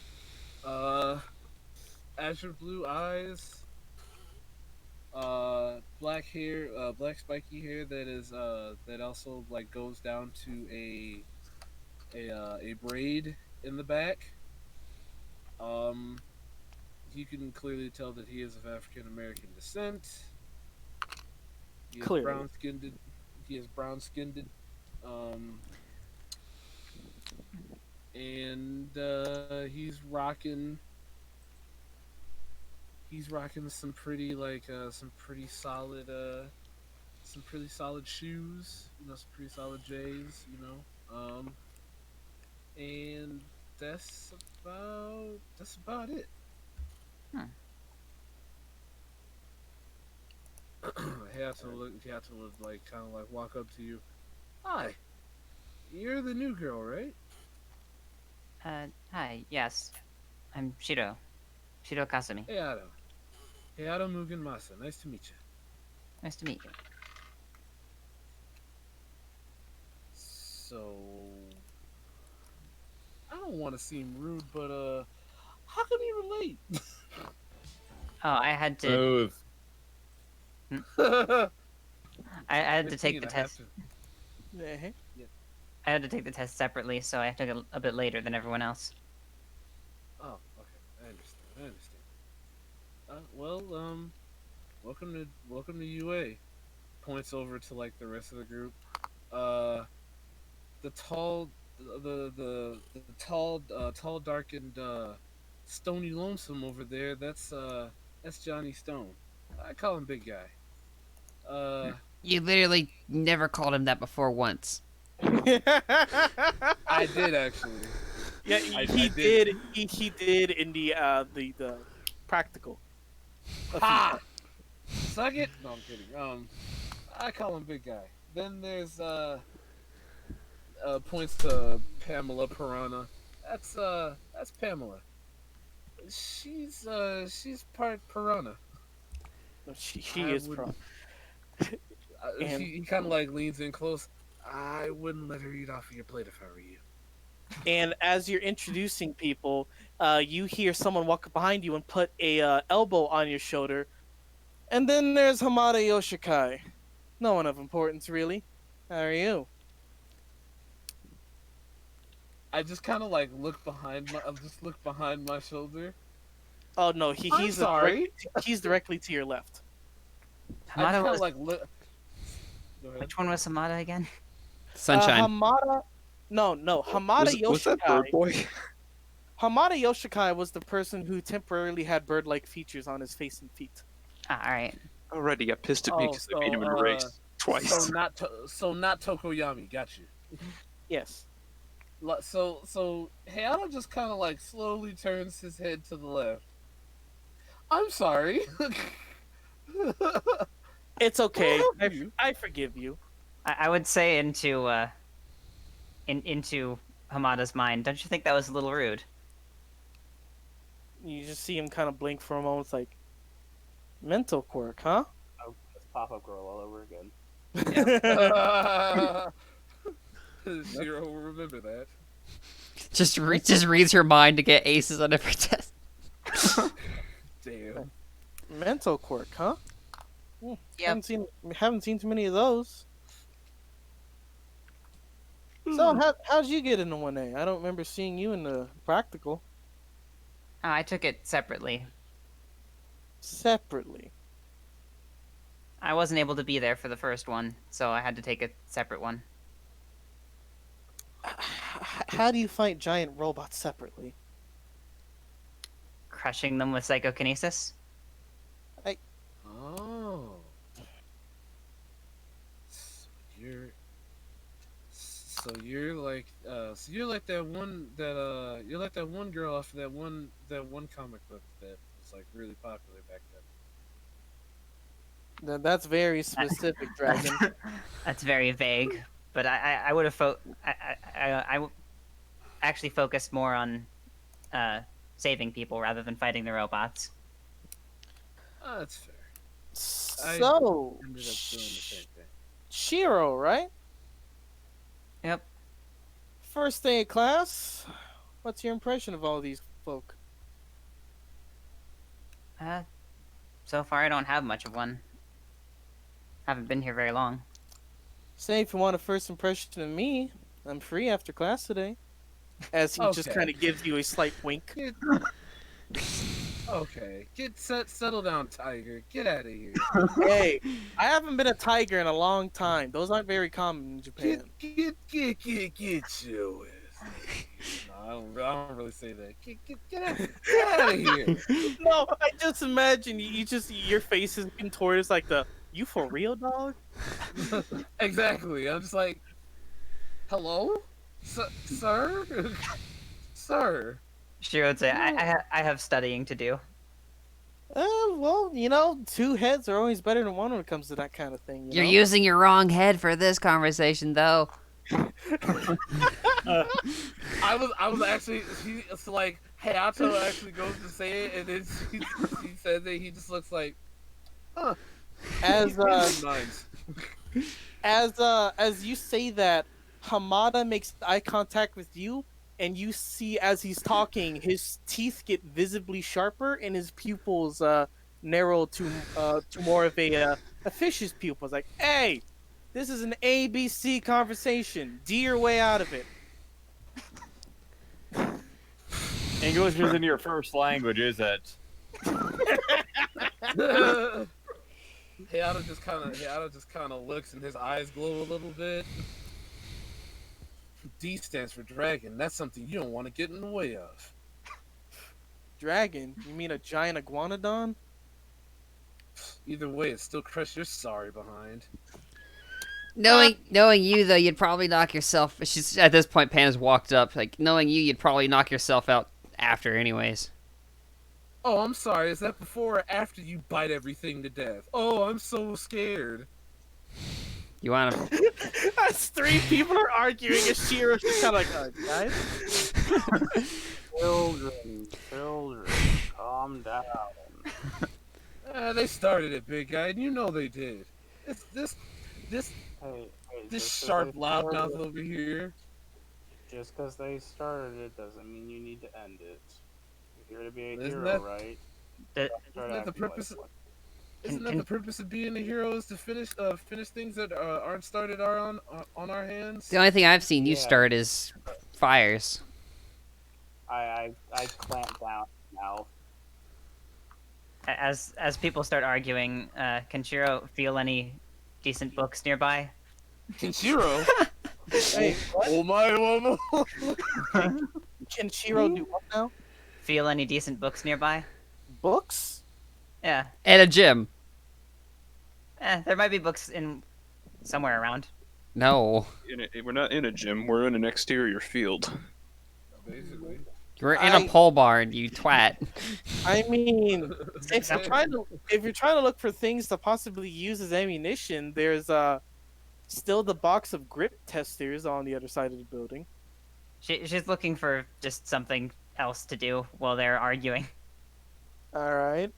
Azure blue eyes. Black hair, black spiky hair that also like goes down to a braid in the back. You can clearly tell that he is of African American descent. He is Clearly. brown skinned. He is brown skinned. And he's rocking. He's rocking some pretty some pretty solid shoes. You know, some pretty solid J's. You know, and that's about it. Hayato would like kind of like walk up to you. Hi, you're the new girl, right? Hi, yes. I'm Shiro. Shiro Kasumi. Hayato. Hayato Mugen Masa. Nice to meet you. Nice to meet you. So, I don't want to seem rude, but how can you relate? Oh, I had to. Smooth. I had to take the I have test. to- Uh-huh. I had to take the test separately, so I took it a bit later than everyone else. Oh, okay. I understand. Well, welcome to UA. Points over to like the rest of the group. The tall, tall, darkened, stony lonesome over there. That's Johnny Stone. I call him Big Guy. You literally never called him that before once. I did actually. Yeah, I he did. did. He did in the practical. Ha! Suck it. No, I'm kidding. I call him Big Guy. Then there's points to Pamela Piranha. That's Pamela. She's part Piranha. She I is wouldn't- pro. And- he kind of like leans in close. I wouldn't let her eat off of your plate if I were you. And as you're introducing people, you hear someone walk up behind you and put a elbow on your shoulder. And then there's Hamada Yoshikai. No one of importance, really. How are you? I just kind of like look behind my shoulder. Oh no, I'm he's sorry. he's directly to your left. I Hamada kind was. of like look. Go ahead. Which one was Hamada again? Sunshine. Hamada. No, Hamada Yoshikai. Was that Bird Boy? Hamada Yoshikai was the person who temporarily had bird-like features on his face and feet. Ah, all right. Already got pissed at me Oh, because I beat him in a race twice. So not Tokoyami. Got you. Yes. So Hayato just kind of like slowly turns his head to the left. I'm sorry. It's okay. Well, you. I forgive you. I would say into Hamada's mind. Don't you think that was a little rude? You just see him kind of blink for a moment. It's like, mental quirk, huh? Oh, it's Pop-Up Girl all over again. Zero will remember that. Just reads her mind to get aces on every test. Damn. Mental quirk, huh? Yep. Haven't seen too many of those. So how'd you get into 1A? I don't remember seeing you in the practical Oh, I took it separately. separately. I wasn't able to be there for the first one, so I had to take a separate one. How do you fight giant robots separately? Crushing them with psychokinesis. Oh. So you're like that one girl off of that one comic book that was like really popular back then. That's very specific, Dragon. That's very vague. But I would have actually focused more on saving people rather than fighting the robots. That's fair. So, Ended up doing the same thing. Shiro, right? Yep. First day of class. What's your impression of all these folk? So far, I don't have much of one. Haven't been here very long. Say if you want a first impression of me, I'm free after class today. As he just Okay. kind of gives you a slight wink. Okay, settle down, Tiger. Get out of here. Hey, I haven't been a tiger in a long time. Those aren't very common in Japan. Get your ass. No, I don't really say that. Get out of here. No, I just imagine your face is contorted. It's like you for real, dog? Exactly. I'm just like, hello, sir, sir. Shiro would say, I have studying to do. Well, two heads are always better than one when it comes to that kind of thing. You're know? using your wrong head for this conversation, though. I was actually it's like Hayato actually goes to say it, and then he says it. He just looks like, huh. As Nice. as you say that, Hamada makes eye contact with you, and you see as he's talking, his teeth get visibly sharper, and his pupils narrow to more of a fish's pupils. Like, hey, this is an ABC conversation. D your way out of it. English isn't your first language, is it? Hayato just kind of looks, and his eyes glow a little bit. D stands for dragon. That's something you don't want to get in the way of. Dragon? You mean a giant iguanodon? Either way, it still crushed your sorry behind. Knowing you, though, you'd probably knock yourself. She's at this point. Pan has walked up. Like, knowing you, you'd probably knock yourself out after, anyways. Oh, I'm sorry. Is that before or after you bite everything to death? Oh, I'm so scared. You want to? As three people are arguing, and Shiro's just kind of like, guys. Children, calm down. They started it, big guy, and you know they did. It's this Hey, this just 'cause sharp they loudmouth started- over here. Just because they started it doesn't mean you need to end it. You're here to be a Isn't hero, that- right? The- Start that the acting like purpose- one. Isn't that the purpose of being a hero? Is to finish things that aren't started are on our hands. The only thing I've seen you Yeah. start is fires. I clamp down now. As people start arguing, can Shiro feel any decent books nearby? Kenshiro. Hey, Oh my! can Shiro do what now? Feel any decent books nearby? Books? Yeah. At a gym. There might be books in somewhere around. No. We're not in a gym. We're in an exterior field. Basically. You're in a pole barn, you twat. I mean, if you're trying to look for things to possibly use as ammunition, there's still the box of grip testers on the other side of the building. She's looking for just something else to do while they're arguing. All right.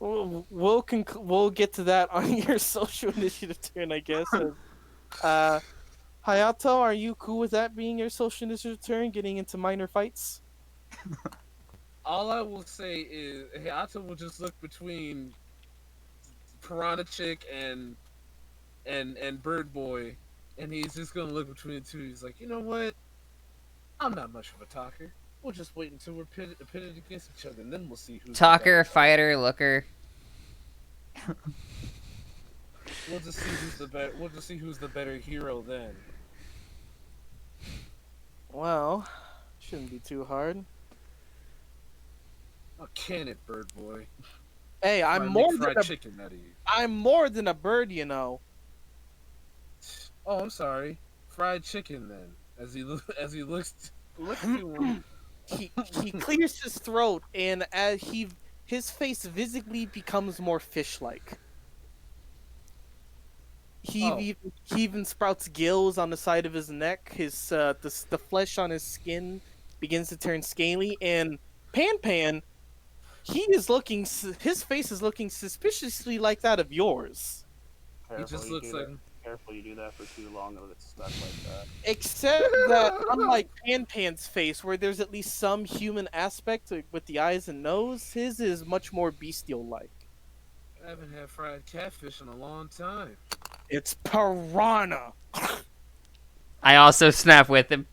We'll get to that on your social initiative turn, I guess. Hayato, are you cool with that being your social initiative turn, getting into minor fights? All I will say is Hayato will just look between Piranha Chick and Bird Boy, and he's just gonna look between the two. He's like, you know what? I'm not much of a talker. We'll just wait until we're pitted against each other, and then we'll see who's Talker, the fighter, looker. better. We'll just see who's the better. We'll just see who's the better hero then. Well, shouldn't be too hard. Oh, can it, Bird Boy? Hey, Try I'm to more make than fried a, chicken out of you. I'm more than a bird, you know. Oh, I'm sorry. fried chicken then, as he looks to him. He clears his throat, and as his face visibly becomes more fish-like. Oh. He even sprouts gills on the side of his neck. The flesh on his skin begins to turn scaly, and Pan, his face is looking suspiciously like that of yours. He just you looks do like that. Careful, you do that for too long, it'll get stuck like that. Except that, unlike Pan's face, where there's at least some human aspect with the eyes and nose, his is much more bestial-like. I haven't had fried catfish in a long time. It's piranha. I also snap with him.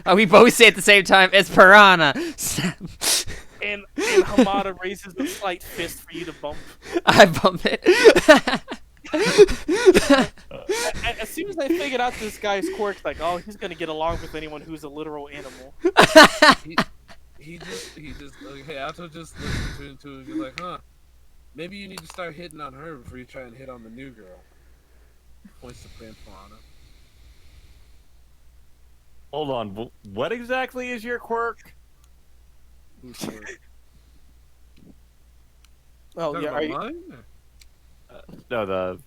Oh, we both say at the same time, it's piranha. Snap. And Hamada raises a slight fist for you to bump. I bump it. As soon as I figured out this guy's quirk, like, oh, he's gonna get along with anyone who's a literal animal. He just okay. Ato just listened to it. He's like, huh? Maybe you need to start hitting on her before you try and hit on the new girl. Points to Piranha. Hold on. What exactly is your quirk? Oh yeah, are you, mine? No, the.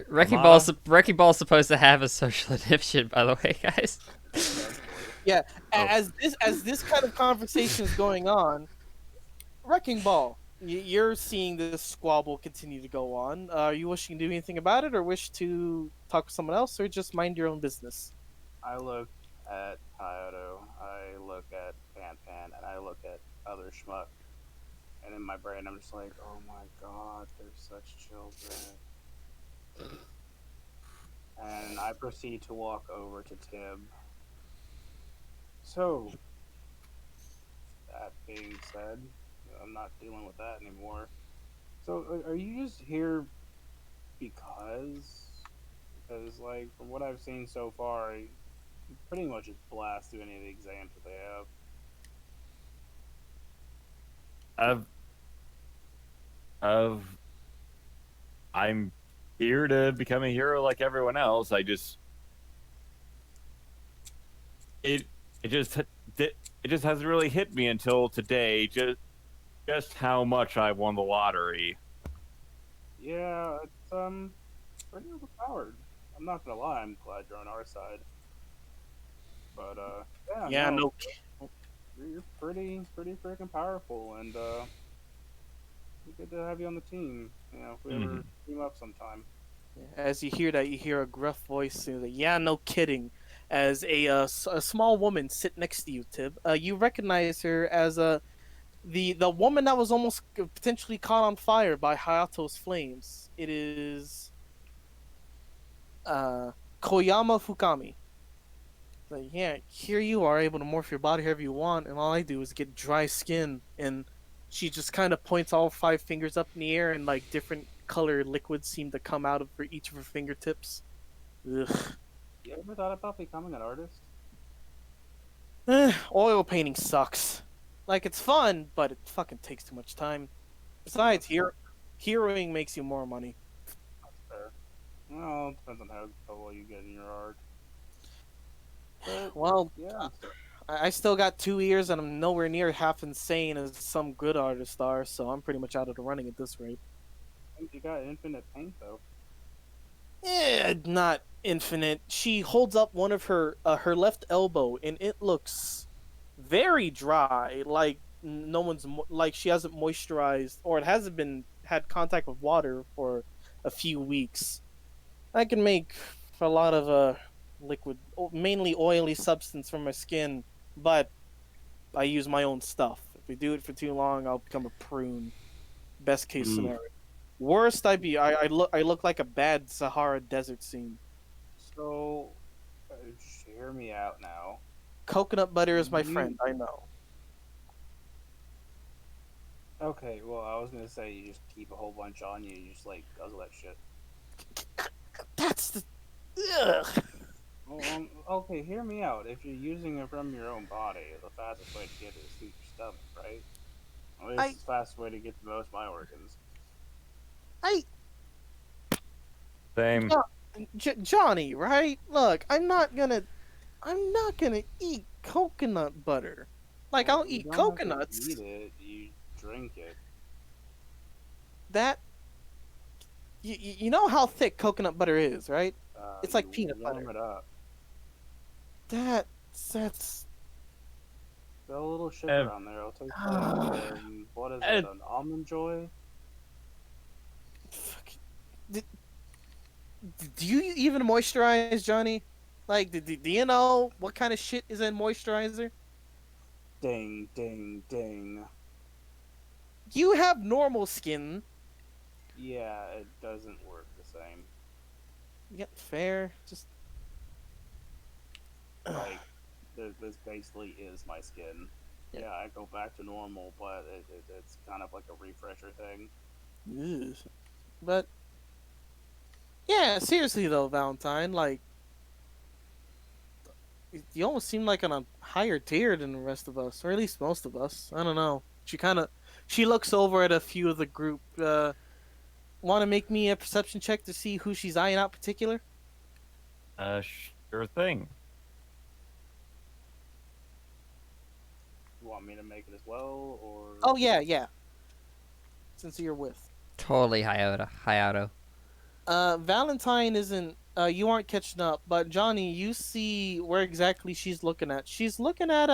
Wrecking Amada? Ball's supposed to have a social inhibition, by the way, guys. yeah. As this kind of conversation is going on, Wrecking Ball, you're seeing this squabble continue to go on. Are you wishing to do anything about it, or wish to talk with someone else, or just mind your own business? I look at Kyoto, I look at Pan, and I look at other schmuck. And in my brain, I'm just like, oh my god, they're such children. And I proceed to walk over to Tib. So, that being said, I'm not dealing with that anymore. So, are you just here because? Because, like, from what I've seen so far, you pretty much just blast through any of the exams that they have. I'm here to become a hero like everyone else. It just hasn't really hit me until today. Just how much I won the lottery. Yeah, it's pretty overpowered. I'm not gonna lie, I'm glad you're on our side. But Yeah, no. You're pretty freaking powerful, and it's good to have you on the team. You know, if we ever team up sometime. As you hear that, you hear a gruff voice say, "Yeah, no kidding." As a small woman sit next to you, Tib, you recognize her as the woman that was almost potentially caught on fire by Hayato's flames. It is Koyama Fukami. Like, yeah, here you are able to morph your body however you want, and all I do is get dry skin. And she just kind of points all 5 fingers up in the air, and like different colored liquids seem to come out of each of her fingertips. Ugh. You ever thought about becoming an artist? Oil painting sucks. Like, it's fun, but it fucking takes too much time. Besides, heroing makes you more money. That's fair. Well, it depends on how well you get in your art. Well, Yeah. I still got 2 years, and I'm nowhere near half insane as some good artists are, so I'm pretty much out of the running at this rate. I think you got infinite paint though. Not infinite. She holds up one of her left elbow, and it looks very dry. Like like she hasn't moisturized, or it hasn't had contact with water for a few weeks. I can make a lot of liquid, mainly oily substance from my skin, but I use my own stuff. If we do it for too long, I'll become a prune. Best case scenario. Worst, I look like a bad Sahara desert scene. So, just hear me out now. Coconut butter is my friend, I know. Okay, well, I was gonna say you just keep a whole bunch on you, you just like guzzle that shit. That's the. Ugh. Well, okay, hear me out. If you're using it from your own body, the fastest way to get it is through your stomach, right? Well, it's the fastest way to get to most of my organs. Same. Johnny, right? Look, I'm not gonna eat coconut butter. Like, Well, I'll you eat don't have to coconuts. eat it. You drink it. That you know how thick coconut butter is, right? It's like You peanut warm butter. it up. That's Put a little sugar Uh, on there. I'll take that. What is it? An almond joy? fuck- do, do you even moisturize, Johnny? Like, do you know what kind of shit is in moisturizer? Ding, ding, ding. You have normal skin. Yeah, it doesn't work the same. Yeah, fair. Just Like, this basically is my skin. Yeah. Yeah, I go back to normal, but it's kind of like a refresher thing. ugh. But yeah, seriously though, Valentine, like you almost seem like on a higher tier than the rest of us, or at least most of us. I don't know. She looks over at a few of the group. Want to make me a perception check to see who she's eyeing out particular? Sure thing. You want me to make it as well, or? Oh yeah, yeah. Since you're with. Totally Hayato. Valentine isn't. You aren't catching up, but Johnny, you see where exactly she's looking at. She's looking at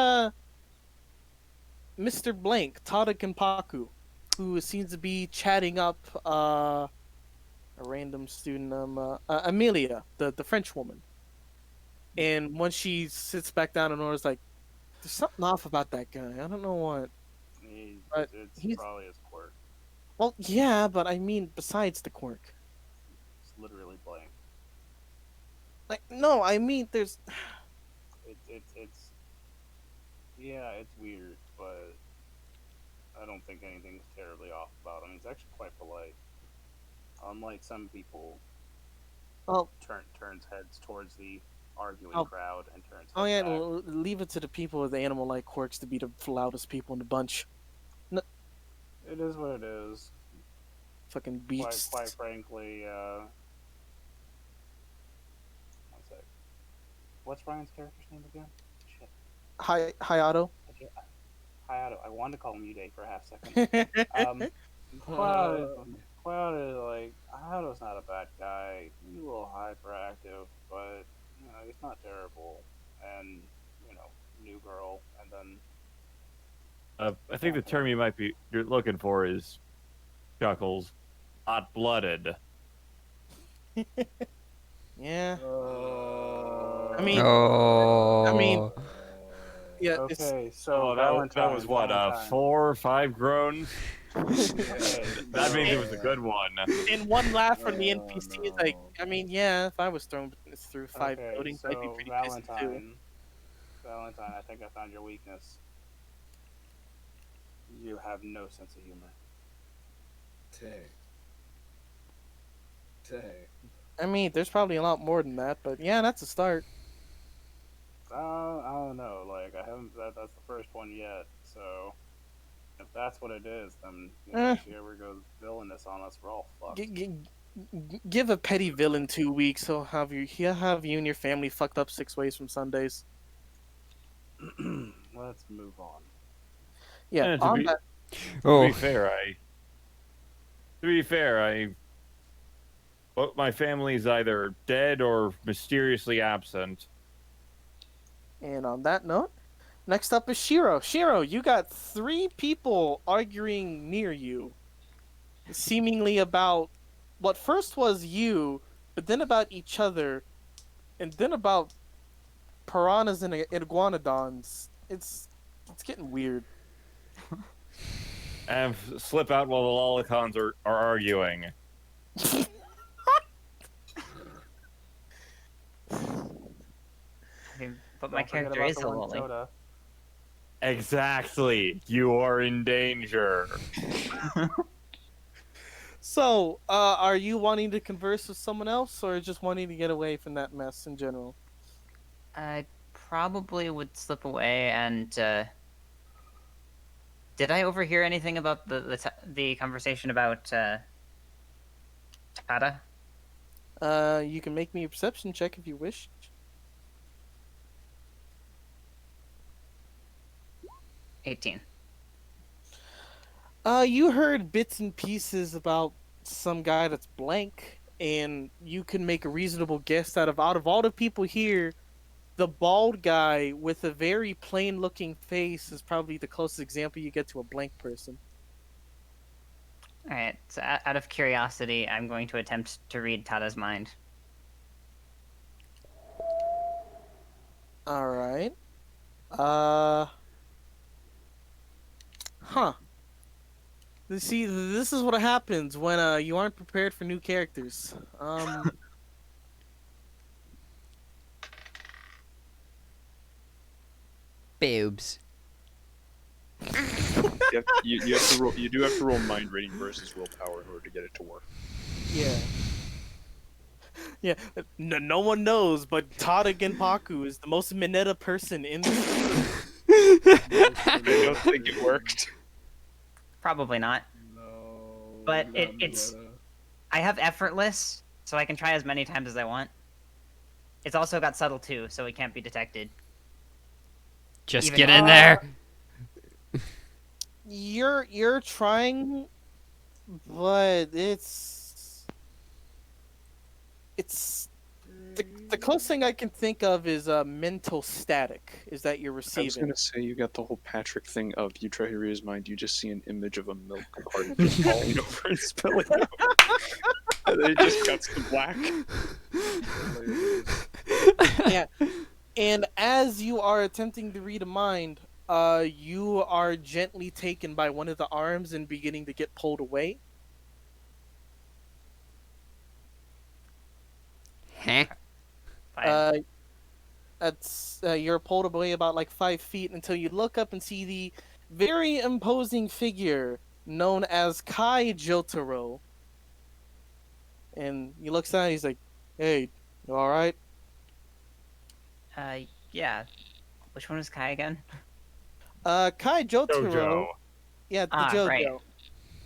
Mr. Blank, Tada Kenpaku, who seems to be chatting up a random student, Amelia, the French woman. And when she sits back down and orders, like, there's something off about that guy. I don't know what. But It's he's- probably his quirk. Well, yeah, but I mean, besides the quirk. It's literally blank. Like, no, I mean, there's. It's yeah, it's weird, but I don't think anything's terribly off about him. He's actually quite polite. Unlike some people, Oh, turns heads towards the arguing Oh. crowd and turns. oh heads yeah, back. leave it to the people with the animal-like quirks to be the loudest people in the bunch. It is what it is. Fucking Quite, beasts. quite frankly, one sec. What's Ryan's character's name again? Shit. Hayato. Hayato. I wanted to call him Yude for a half second. Cloud is like, Hayato's not a bad guy. He's a little hyperactive, but he's not terrible. And new girl, and then I think the term you're looking for is Chuckles, hot-blooded. Yeah. Uh, I mean, Oh. I mean, yeah. It's okay. So Oh, that was what, Valentine. 4 or 5 groans? Okay, That so- means it was a good one. and one laugh from the Oh, NPC is like, I mean, yeah. If I was thrown through 5 Okay, buildings, so I'd be pretty pissed too. Valentine, I think I found your weakness. You have no sense of humor. Dang. I mean, there's probably a lot more than that, but yeah, that's a start. I don't know. Like, I haven't. That's the first one yet. So, if that's what it is, then Eh. here we go villainous on us. We're all fucked. Give a petty villain 2 weeks, he'll have you and your family fucked up 6 ways from Sundays. Let's move on. Yeah, Yeah, to on be- that, To Oh. be fair, both my family's either dead or mysteriously absent. and on that note, next up is Shiro. Shiro, you got 3 people arguing near you, seemingly about what first was you, but then about each other, and then about piranhas and iguanodons. It's getting weird. And slip out while the lolicons are arguing. I mean, but my Don't forget character about is the a one lolly. soda. Exactly. You are in danger. So, are you wanting to converse with someone else, or just wanting to get away from that mess in general? I probably would slip away and. Did I overhear anything about the conversation about Tada? You can make me a perception check if you wish. 18. You heard bits and pieces about some guy that's blank, and you can make a reasonable guess that out of all the people here, the bald guy with a very plain looking face is probably the closest example you get to a blank person. All right. So out of curiosity, I'm going to attempt to read Tada's mind. Alright. Huh. See, this is what happens when you aren't prepared for new characters. Boobs. You have to roll. You do have to roll mind reading versus willpower in order to get it to work. Yeah. Yeah, no one knows, but Tada Genpaku is the most Mineta person in the I don't think it worked. Probably not. No. But not it's- Mineta. I have effortless, so I can try as many times as I want. It's also got subtle too, so it can't be detected. Just Even- get in there. You're trying, but it's the closest thing I can think of is mental static. Is that you're I was receiving? gonna say you got the whole Patrick thing of you try to read his mind, you just see an image of a milk carton just falling over and spilling out. And then it just cuts to black. Yeah. And as you are attempting to read a mind, you are gently taken by one of the arms and beginning to get pulled away. Huh? Fine. You're pulled away about like 5 feet until you look up and see the very imposing figure known as Kai Jotaro. And he looks down and he's like, "Hey, you alright?" Yeah. Which one was Kai again? Kai Jotaro. Jojo. Yeah, the Ah, JoJo. right.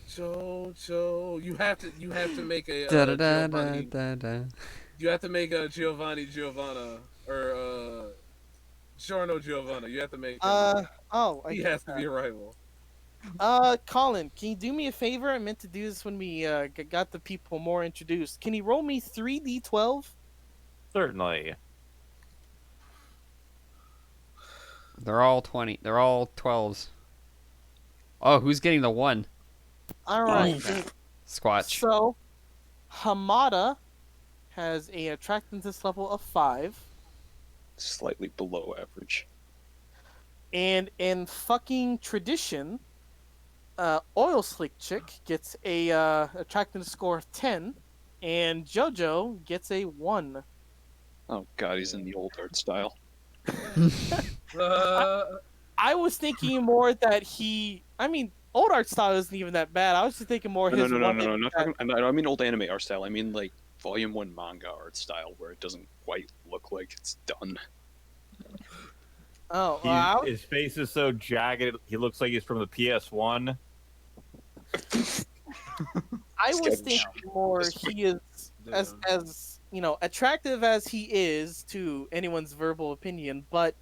Jojo, you have to make a Da da da da Giovanni. da da. You have to make a Giovanna or Giorno Giovanna. You have to make. Oh, I he get has to be a rival. Colin, can you do me a favor? I meant to do this when we got the people more introduced. Can you roll me 3d12? Certainly. They're all 20. They're all 12s. Oh, who's getting the 1? Alright. Squatch. So, Hamada has a attractiveness level of 5. Slightly below average. And in fucking tradition, Oil Slick Chick gets a attractiveness score of 10, and JoJo gets a 1. Oh god, he's in the old art style. I was thinking more that old art style isn't even that bad. I was just thinking more No, his no, no, one no, no, that- not talking, I don't mean old anime art style. I mean like Volume 1 manga art style, where it doesn't quite look like it's done. Oh, wow. His face is so jagged, he looks like he's from the PS1. I was Sketch. thinking more he is as attractive as he is to anyone's verbal opinion, but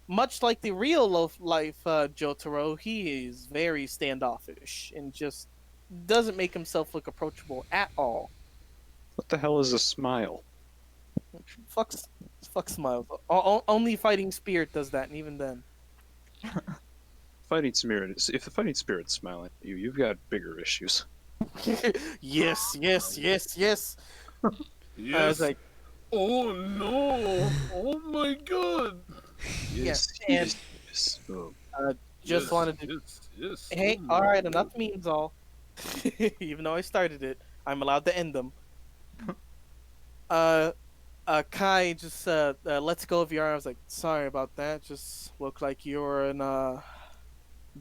much like the real life Jotaro, he is very standoffish and just doesn't make himself look approachable at all. What the hell is a smile? Fuck smiles. Only Fighting Spirit does that, and even then. Fighting spirit is, if the fighting spirit's smiling at you, you've got bigger issues. Yes. I was Yes. like, Oh no! Oh my god! Yes, yes. Oh. just Yes, wanted to. Yes. Hey, Oh, all right, no. enough memes all. Even though I started it, I'm allowed to end them. Kai just lets go of your arm. I was like, sorry about that. Just looked like you were in a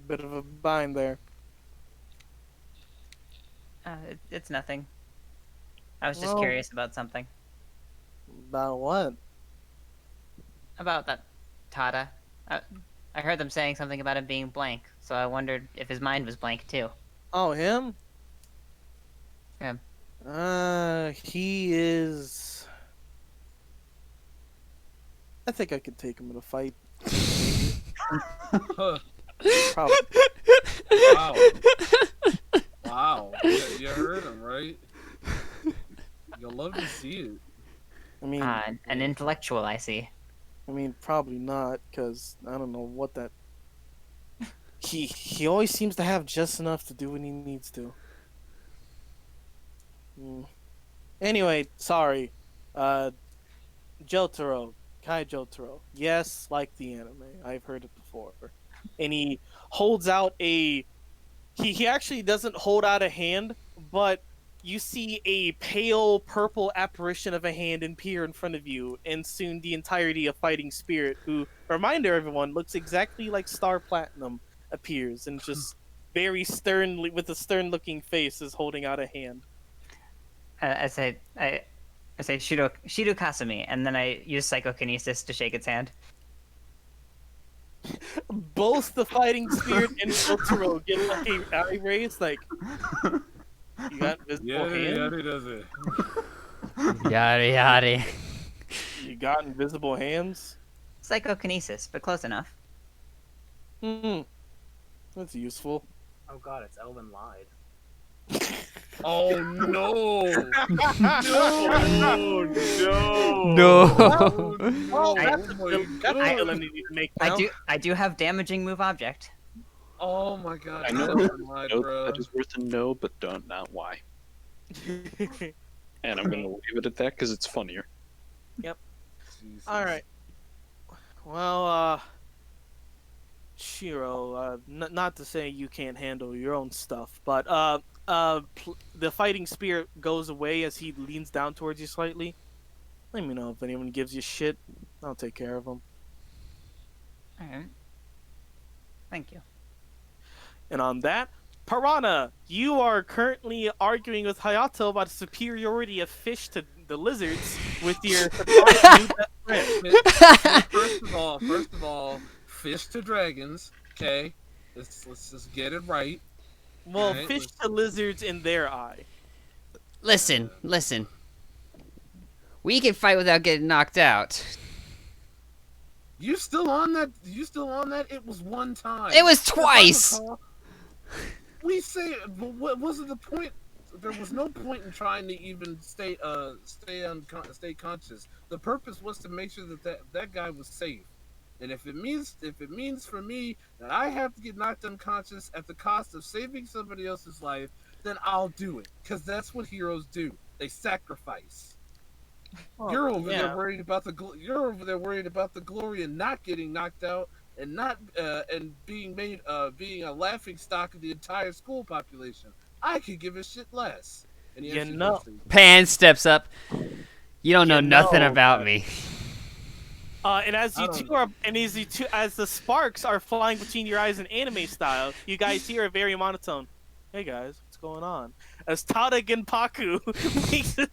bit of a bind there. It's nothing. I was just Well- curious about something. About what? About that Tada. I heard them saying something about him being blank, so I wondered if his mind was blank too. Oh, him? Yeah. He is. I think I could take him in a fight. Huh. Probably. Wow. Wow. You heard him, right? You'll love to see it. I mean, An intellectual, I see. Probably not, because I don't know what that. He always seems to have just enough to do what he needs to. Anyway, sorry. Jotaro, Kai Jotaro. Yes, like the anime. I've heard it before. And he holds out a. He actually doesn't hold out a hand, but you see a pale purple apparition of a hand appear in front of you, and soon the entirety of Fighting Spirit, who, reminder everyone, looks exactly like Star Platinum, appears and just very sternly, with a stern-looking face, is holding out a hand. I say Shido Kasumi, and then I use psychokinesis to shake its hand. Both the Fighting Spirit and Jotaro get like an eye raise, like, you got invisible Yeah, hand? he does it. Yada yada. You got invisible hands? Psychokinesis, but close enough. That's useful. Oh god, it's Elvin lied. Oh no! No! No. Oh, my that's a God. villain you need to make now. I do have damaging move object. Oh my god! I know. Elvin lied, Nope, bro. that is worth a no, but don't not why. And I'm gonna leave it at that because it's funnier. Jesus. Alright. Well, Shiro, not to say you can't handle your own stuff, but the Fighting Spirit goes away as he leans down towards you slightly. Let me know if anyone gives you shit. I'll take care of them. Alright. Thank you. And on that, Piranha, you are currently arguing with Hayato about the superiority of fish to the lizards with your surprise new best friend. First of all, fish to dragons. Okay, let's just get it right. Well, Right, fish to lizards in their eye. Listen. We can fight without getting knocked out. You still on that? You still on that? It was one time. It was If I twice. recall, we say, what wasn't the point? There was no point in trying to even stay conscious. The purpose was to make sure that guy was safe. And if it means for me that I have to get knocked unconscious at the cost of saving somebody else's life, then I'll do it. Because that's what heroes do. They sacrifice. Well, You're over yeah. there worried about the glory and not getting knocked out and not and being being a laughing stock of the entire school population. I could give a shit less. And he You answers know. nothing. Pan steps up. You don't know You nothing know, about me. And as I you don't two are, and as the sparks are flying between your eyes in anime style, you guys hear a very monotone. Hey guys, what's going on? As Tada Genpaku makes his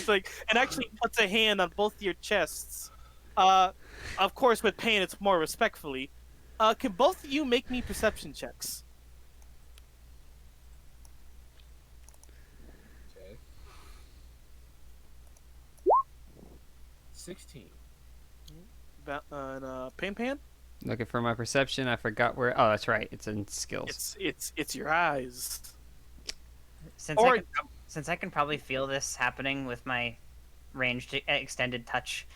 way, and actually puts a hand on both your chests. Of course, with pain, it's more respectfully. Can both of you make me perception checks? Okay. 16. Pan? Looking for my perception. I forgot where. Oh, that's right. It's in skills. It's your eyes. Since Or- I can probably feel this happening with my ranged extended touch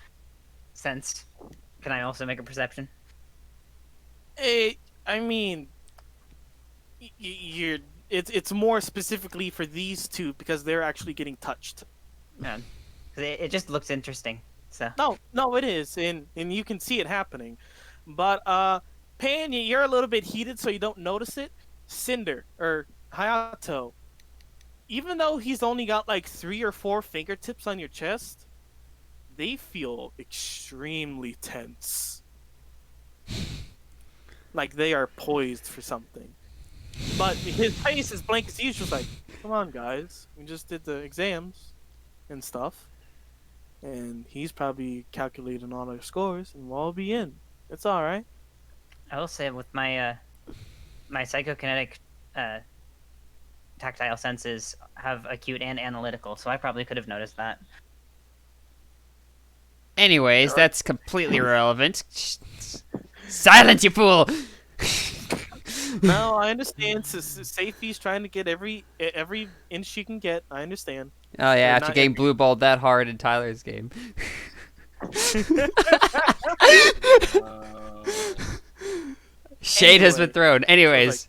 sense, can I also make a perception? I mean, it's more specifically for these two because they're actually getting touched. Man, 'cause it just looks interesting. So No, it is, and you can see it happening. But Pan, you're a little bit heated, so you don't notice it. Cinder or Hayato, even though he's only got like 3 or 4 fingertips on your chest, they feel extremely tense. Like they are poised for something. But his face is blank as usual. Like, come on, guys, we just did the exams and stuff. And he's probably calculating all our scores, and we'll all be in. It's all right. I will say with my my psychokinetic tactile senses have acute and analytical, so I probably could have noticed that. Anyways, that's completely irrelevant. Silence, you fool! No, I understand. Safety's trying to get every inch she can get. I understand. Oh yeah, Or after not getting every- blue balled that hard in Tyler's game. Shade has been Anyway, thrown. Anyways,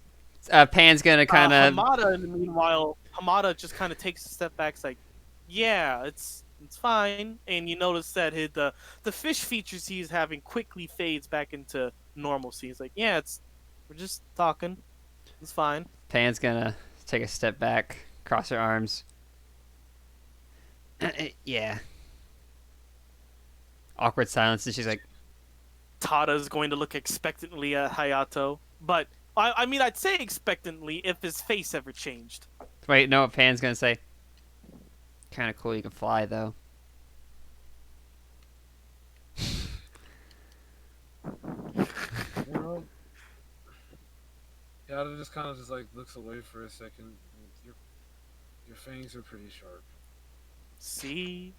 Pan's gonna kind of. Hamada, in the meanwhile, Hamada just kind of takes a step back. It's like, yeah, it's fine. And you notice that the fish features he's having quickly fades back into normalcy. He's like, yeah, we're just talking. It's fine. Pan's gonna take a step back, cross her arms. Yeah. Awkward silence, and she's like, Tada's going to look expectantly at Hayato, but I mean, I'd say expectantly if his face ever changed. "Wait, no." What Pan's gonna say? Kind of cool. You can fly though. You know, Yada just kind of just like looks away for a second. Your fangs are pretty sharp. See,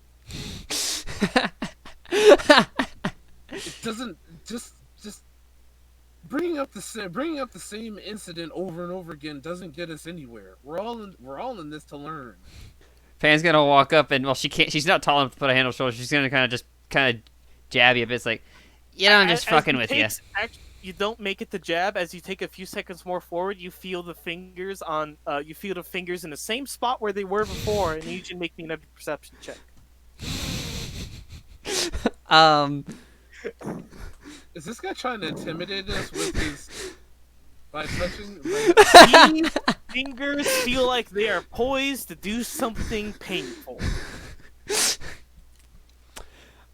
It doesn't just bringing up the same incident over and over again doesn't get us anywhere. We're all in this to learn. Pan's gonna walk up and, well, she can't. She's not tall enough to put a hand on her shoulder. She's gonna kind of jab you a bit. It's like, you know, I'm just fucking with you. You don't make it to jab. As you take a few seconds more forward, you feel the fingers in the same spot where they were before, and you need you to make me another perception check. Is this guy trying to intimidate us with his by touching? These fingers feel like they are poised to do something painful.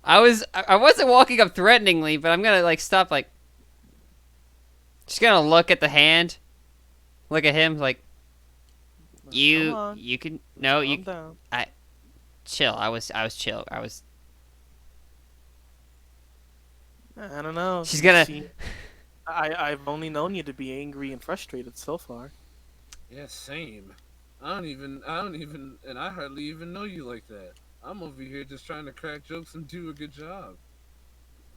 I wasn't walking up threateningly, but I'm gonna like stop, like, just gonna look at the hand, look at him, like, Come you on, can no calm you down. chill. I was chill. I don't know. She's gonna- I've only known you to be angry and frustrated so far. Yeah, same. I don't even, and I hardly even know you like that. I'm over here just trying to crack jokes and do a good job.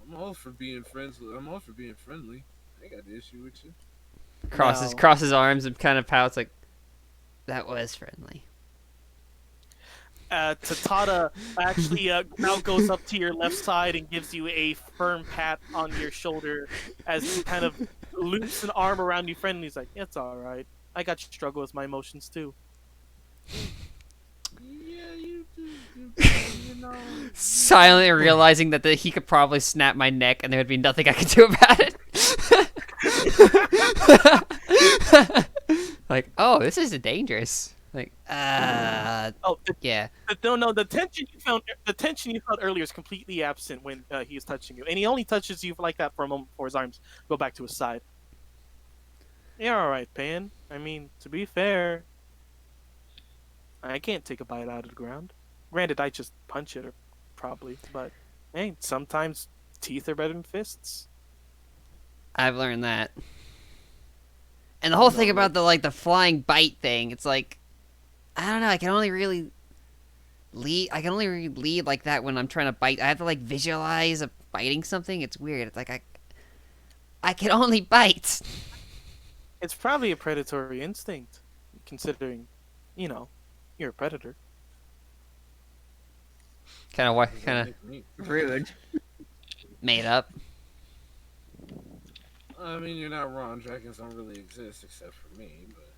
I'm all for being friends. I'm all for being friendly. I ain't got the issue with you. crosses arms and kind of pouts, like, that was friendly. Tatada actually now goes up to your left side and gives you a firm pat on your shoulder as he kind of loops an arm around you friendly. He's like, it's alright. I got to struggle with my emotions too. Yeah, you do. You know. Silently realizing that he could probably snap my neck and there would be nothing I could do about it. Like, oh, this is dangerous. Like, Oh, yeah. no, the tension you felt earlier is completely absent when he is touching you, and he only touches you like that for a moment before his arms go back to his side. You're all right, Pan. I mean, to be fair, I can't take a bite out of the ground. Granted, I just punch it, probably, but hey, sometimes teeth are better than fists. I've learned that. And the whole thing about the flying bite thing, it's like, I don't know, I can only really lead like that when I'm trying to bite. I have to like visualize biting something. It's weird. It's like I can only bite. It's probably a predatory instinct, considering, you're a predator. Kind of Rude. made up. I mean, you're not wrong. Dragons don't really exist except for me, but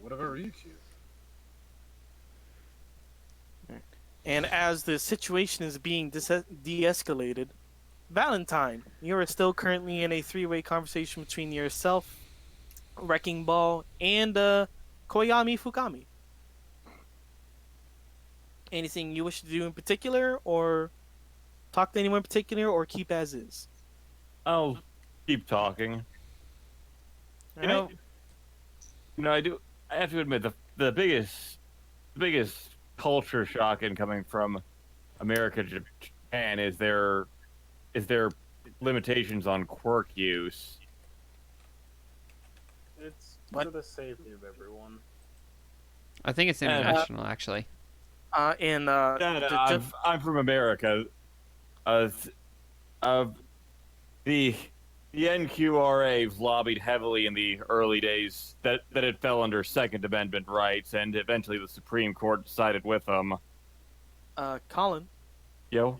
what about Ryukyu? And as the situation is being de-escalated, Valentine, you are still currently in a three-way conversation between yourself, Wrecking Ball, and Koyami Fukami. Anything you wish to do in particular, or talk to anyone in particular, or keep as is? I'll keep talking. You know, I have to admit the biggest culture shock incoming from America to Japan is their limitations on quirk use. It's What? for the safety of everyone. I think it's international, actually. I'm from America. Uh, uh, the the NQRA lobbied heavily in the early days that it fell under Second Amendment rights, and eventually the Supreme Court sided with them. Colin. Yo,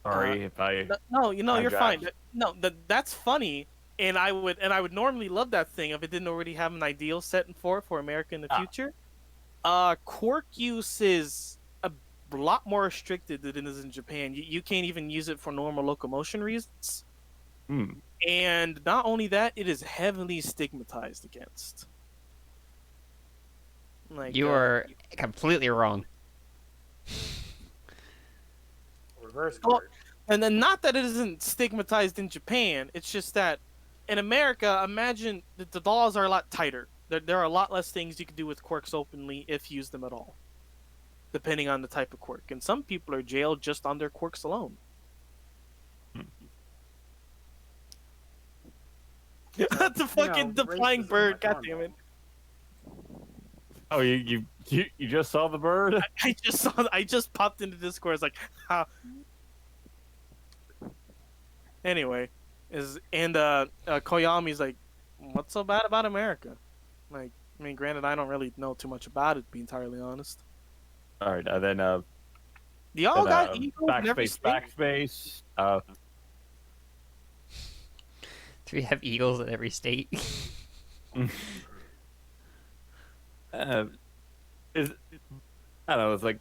sorry if I. No, you're fine. hijacked. No, that's funny, and I would normally love that thing if it didn't already have an ideal set for America in the future. Quirk use is a lot more restricted than it is in Japan. You can't even use it for normal locomotion reasons. And not only that, it is heavily stigmatized against. Like You are completely wrong. Reverse Well, card. and then not that it isn't stigmatized in Japan. It's just that in America, imagine that the laws are a lot tighter. There are a lot less things you can do with quirks openly if you use them at all, depending on the type of quirk. And some people are jailed just on their quirks alone. The fucking the flying racism bird, is god normal. damn it. Oh, you just saw the bird? I just popped into Discord. It's like, ha. Anyway, Koyami's like, what's so bad about America? Like, I mean, granted, I don't really know too much about it, to be entirely honest. All right, then Do y'all got eagles in every backspace, state? backspace. Do we have eagles in every state? Is I don't know. It's like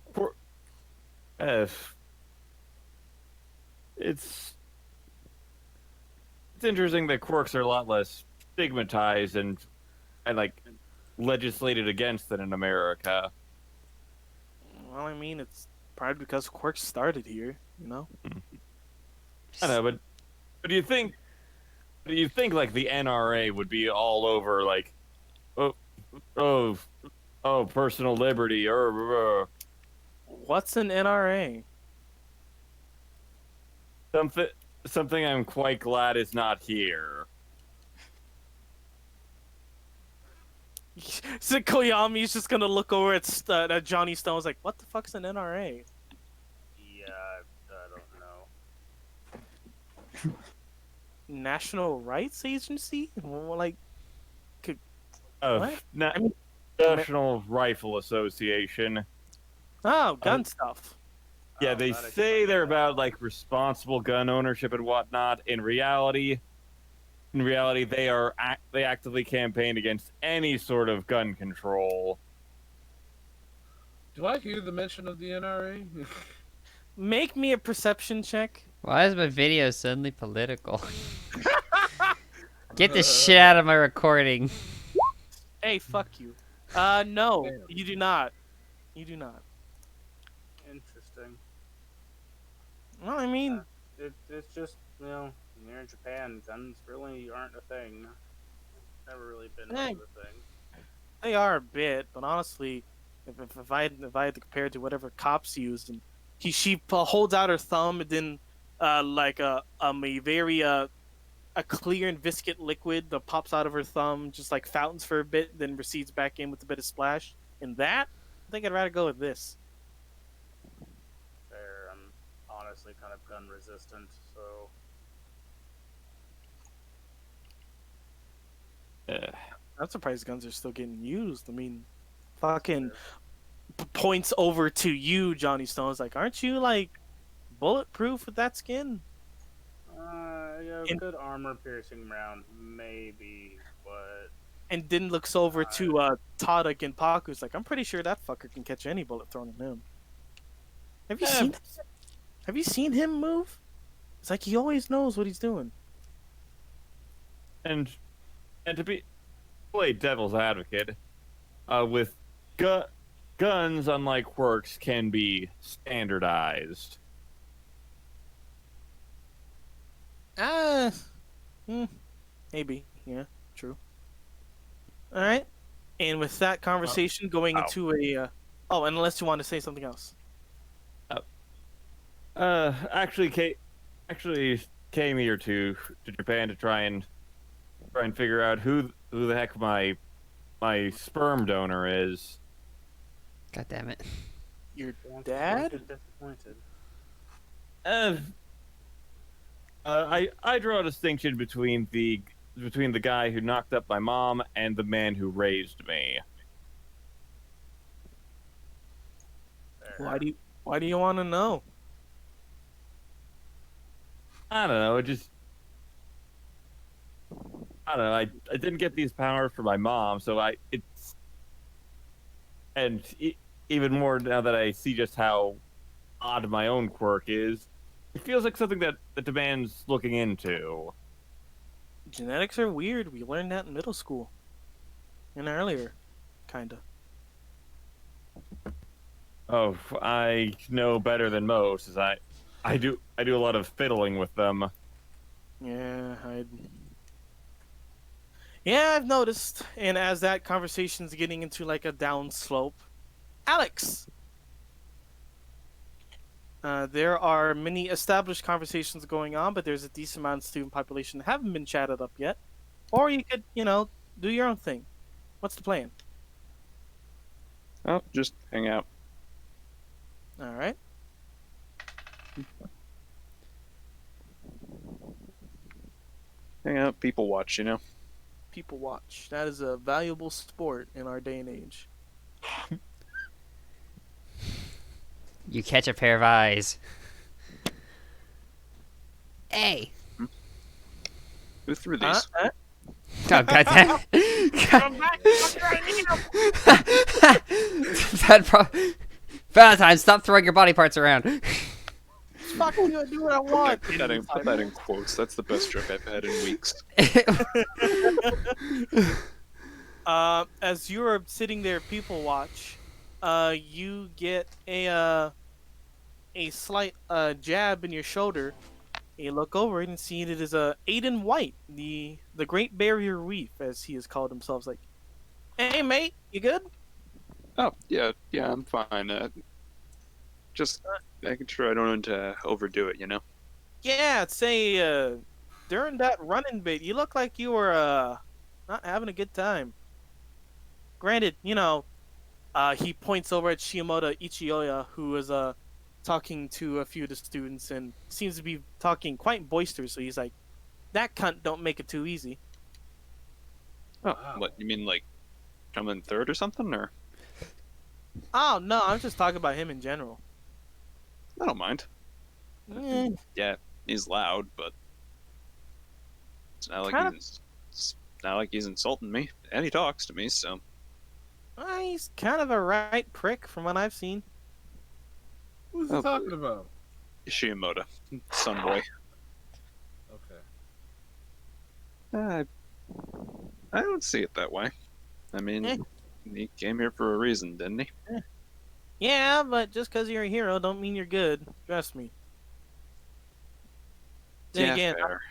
it's interesting that quirks are a lot less stigmatized and like legislated against than in America. Well, I mean, it's probably because quirks started here, you know? I know, but do you think like the NRA would be all over like oh personal liberty or What's an NRA? something I'm quite glad is not here. So Koyami's just gonna look over at Johnny Stone's like, what the fuck's an NRA? Yeah, I don't know. National Rights Agency? Well, like, What? Na- I mean- National Rifle Association. oh, gun stuff. Yeah, Oh, they that say they're explains about like responsible gun ownership and whatnot. In reality, they actively campaign against any sort of gun control. Do I hear the mention of the NRA? Make me a perception check. Why is my video suddenly political? Get this shit out of my recording. Hey, fuck you. No, Damn. you do not. You do not. Interesting. Well, I mean, It's just, here in Japan, guns really aren't a thing. Never really been much of a thing. they are a bit, but honestly, if I had to compare it to whatever cops use, and she holds out her thumb and then like a very a clear and viscid liquid that pops out of her thumb, just like fountains for a bit, then recedes back in with a bit of splash. And that, I think I'd rather go with this. Fair. I'm honestly kind of gun resistant, so I'm surprised guns are still getting used. I mean, fucking points over to you, Johnny Stone's like, aren't you like bulletproof with that skin? yeah, And- good armor piercing round, maybe, but And then looks over to Tada Genpaku's like, I'm pretty sure that fucker can catch any bullet thrown at him. Have you seen him move? It's like he always knows what he's doing. And to play devil's advocate, with guns, unlike quirks, can be standardized. Maybe. Yeah, true. All right. And with that conversation going into a oh, and unless you want to say something else. Actually came here to Japan to try and figure out who the heck my sperm donor is. God damn it. Your Don't dad? get disappointed. Uh, I draw a distinction between the guy who knocked up my mom and the man who raised me. Why do you want to know? I don't know. I don't know. I didn't get these powers for my mom, so even more now that I see just how odd my own quirk is, it feels like something that demands looking into. Genetics are weird. We learned that in middle school. And earlier, kinda. Oh, I know better than most, as I do a lot of fiddling with them. Yeah, I've noticed. And as that conversation's getting into like a down slope, Alex. There are many established conversations going on, but there's a decent amount of student population that haven't been chatted up yet. Or you could, do your own thing. What's the plan? Oh, just hang out. All right. Hang out, people watch, you know? People watch. That is a valuable sport in our day and age. You catch a pair of eyes. Hey. Who threw these? Huh? Oh, god damn. Come back. Valentine, stop throwing your body parts around. Fuck you, I do what I want. Put that in quotes. That's the best joke I've had in weeks. As you're sitting there, people watch. You get a slight jab in your shoulder. You look over it and see it is Aiden White, the Great Barrier Reef, as he has called himself. Like, hey mate, you good? Oh, yeah, I'm fine. Just making sure I don't overdo it, you know? Yeah, say during that running bit, you look like you were not having a good time. Granted, he points over at Shiimoto Ichioya, who is talking to a few of the students and seems to be talking quite boisterously. He's like, that cunt don't make it too easy. Oh, Wow. what, you mean like come in third or something, or? Oh, no, I'm just talking about him in general. I don't mind. Eh, Yeah, he's loud, but it's not like Kind it's not like he's insulting me, and he talks to me, so. he's kind of a right prick from what I've seen. Who's he Oh, talking about? Shiimoto, some boy. Okay. I don't see it that way. I mean, Eh. he came here for a reason, didn't he? Yeah, but just because you're a hero don't mean you're good. Trust me. Then Yeah, again, fair.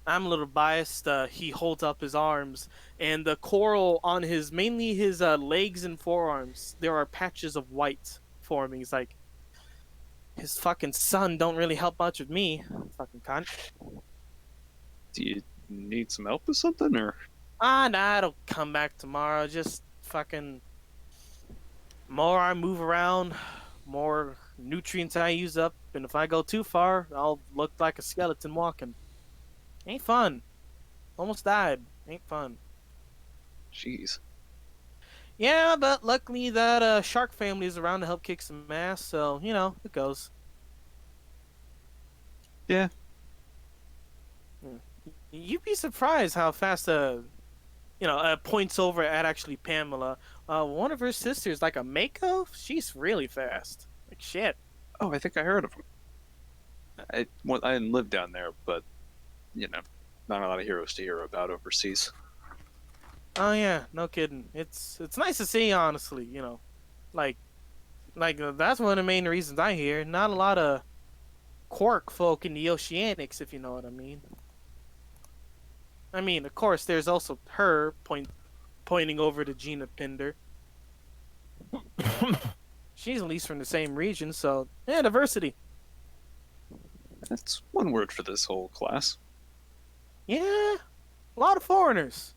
I'm a little biased. He holds up his arms, and the coral on mainly his legs and forearms, there are patches of white forming. He's like, his fucking sun don't really help much with me. Fucking cunt. Do you need some help with something, or? Nah, it'll come back tomorrow. Just fucking more I move around, more nutrients I use up, and if I go too far, I'll look like a skeleton walking. Ain't fun. Almost died. Ain't fun. Jeez. Yeah, but luckily that shark family is around to help kick some ass, so it goes. Yeah. You'd be surprised how fast points over at actually Pamela. One of her sisters, like a Mako, she's really fast. Like shit. Oh, I think I heard of him. I didn't live down there, but not a lot of heroes to hear about overseas. Oh yeah, no kidding. It's nice to see, honestly. Like that's one of the main reasons I hear. Not a lot of Quark folk in the Oceanics, if you know what I mean. I mean, of course, there's also her pointing over to Gina Pinder. She's at least from the same region, so yeah, diversity. That's one word for this whole class. Yeah, a lot of foreigners.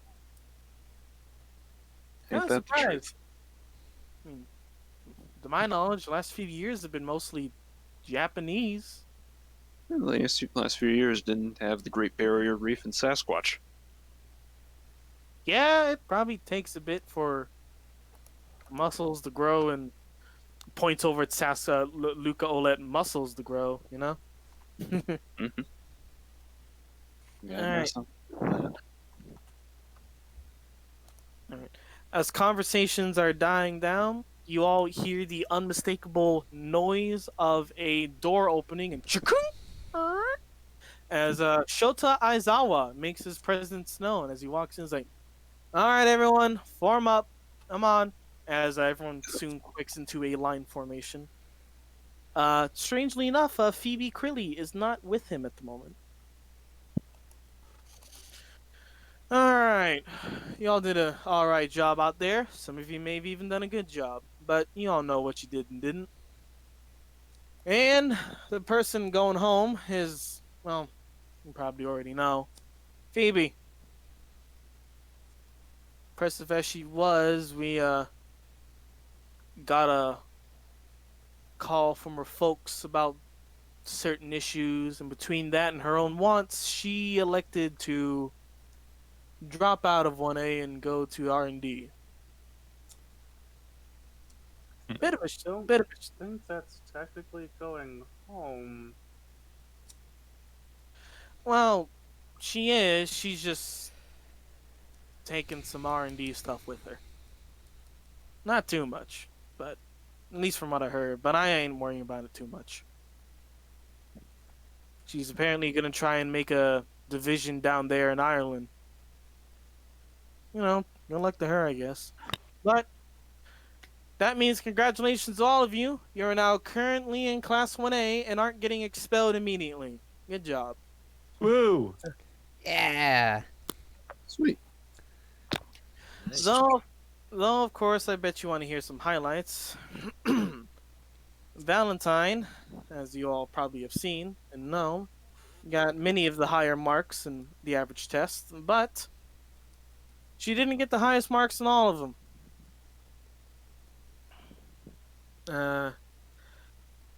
Ain't Kinda that the truth? surprised. to my knowledge, the last few years have been mostly Japanese. The last few years didn't have the Great Barrier Reef and Sasquatch. Yeah, it probably takes a bit for muscles to grow and points over at Luca Olet muscles to grow, you know? Mm-hmm. Yeah, Alright. that's not bad. As conversations are dying down, you all hear the unmistakable noise of a door opening and as Shota Aizawa makes his presence known as he walks in. He's like, "All right, everyone, form up. Come on." As everyone soon quicks into a line formation. Strangely enough, Phoebe Crilly is not with him at the moment. Alright. Y'all did a alright job out there. Some of you may have even done a good job. But you all know what you did and didn't. And the person going home is, well, you probably already know. Phoebe. Impressive as she was, we got a call from her folks about certain issues, and between that and her own wants, she elected to drop out of 1A and go to R&D. Bit of a Don't bit of think that's technically going home. well, she is. She's just taking some R&D stuff with her. Not too much, but at least from what I heard. But I ain't worrying about it too much. She's apparently gonna try and make a division down there in Ireland. You know, good luck to her, I guess. But that means congratulations to all of you. You're now currently in Class 1A and aren't getting expelled immediately. Good job. Woo! Yeah. Sweet. Though, of course, I bet you want to hear some highlights. Valentine, as you all probably have seen and know, got many of the higher marks in the average test, but she didn't get the highest marks in all of them.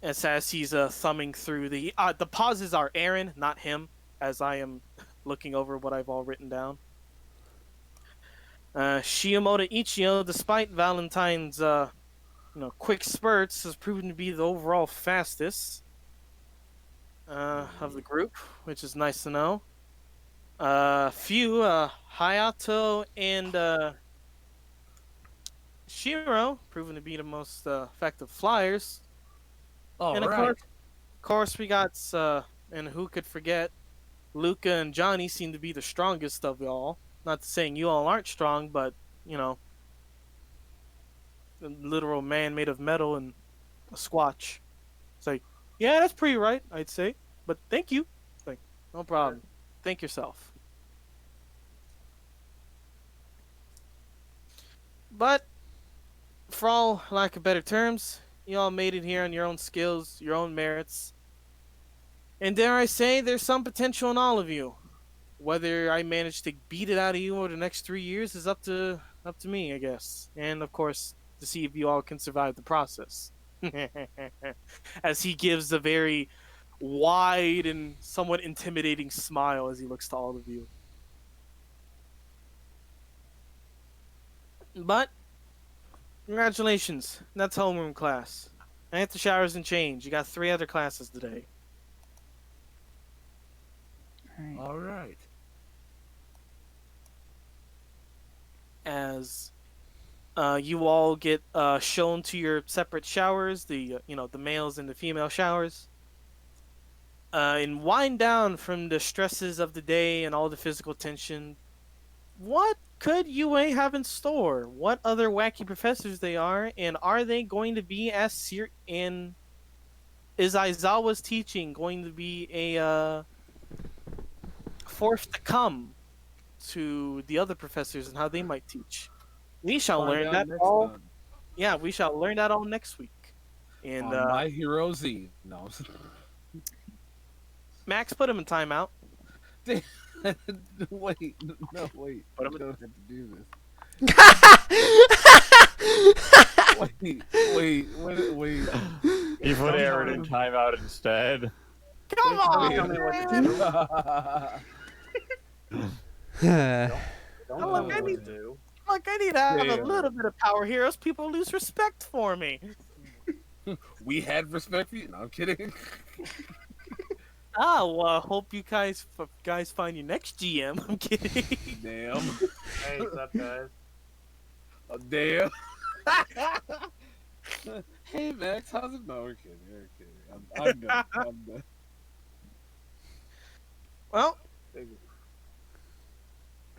As he's thumbing through the pauses are Aaron, not him, as I am looking over what I've all written down. Shiyamoto Ichio, despite Valentine's quick spurts, has proven to be the overall fastest of the group, which is nice to know. Hayato and Shiro proven to be the most effective flyers. All And right. of course, we got and who could forget, Luca and Johnny seem to be the strongest of y'all. Not saying you all aren't strong, but you know, a literal man made of metal and a squatch. It's like, yeah, that's pretty right, I'd say. But thank you. It's like, no problem. Thank yourself. But for all lack of better terms, you all made it here on your own skills, your own merits. And dare I say, there's some potential in all of you. Whether I manage to beat it out of you over the next 3 years is up to me, I guess. And of course, to see if you all can survive the process. As he gives a very wide and somewhat intimidating smile as he looks to all of you. But congratulations, that's homeroom class. I hit the showers and change. You got 3 other classes today. All right. As you all get shown to your separate showers, the males and the female showers, and wind down from the stresses of the day and all the physical tension. What could UA have in store? What other wacky professors they are, and are they going to be as serious? And is Aizawa's teaching going to be a force to come to the other professors and how they might teach? We shall Find learn out that next all. time Yeah, we shall learn that all next week. And on My Hero Z. No. Max, put him in timeout. Wait. No, wait. What I am I- don't have to do this. wait. You put Aaron in timeout instead. Come on, Tell me what man. to do. Don't Oh, tell me I what need- to do. Look, I need to have a Damn. little bit of power here, else people lose respect for me. We had respect for you. No, I'm kidding. Ah, well, I hope you guys find your next GM. I'm kidding. Damn. Hey, what's up, guys? Oh, damn. Hey Max, how's it? No, we're kidding. We're kidding. I'm done. I'm done. Well,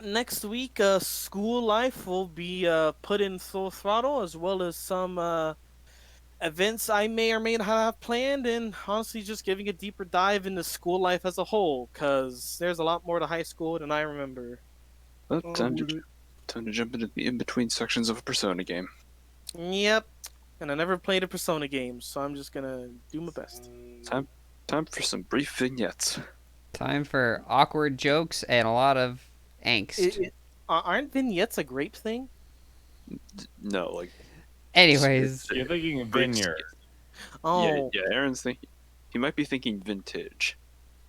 next week, school life will be put in full throttle, as well as some events I may or may not have planned, and honestly, just giving a deeper dive into school life as a whole, because there's a lot more to high school than I remember. Well, time to jump into the in-between sections of a Persona game. Yep, and I never played a Persona game, so I'm just gonna do my best. Time for some brief vignettes. Time for awkward jokes and a lot of angst. Aren't vignettes a grape thing? No, like Anyways, You're thinking vineyard. Oh, yeah. Aaron's thinking. He might be thinking vintage.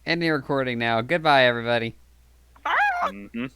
ending recording now. Goodbye, everybody. Mm-hmm.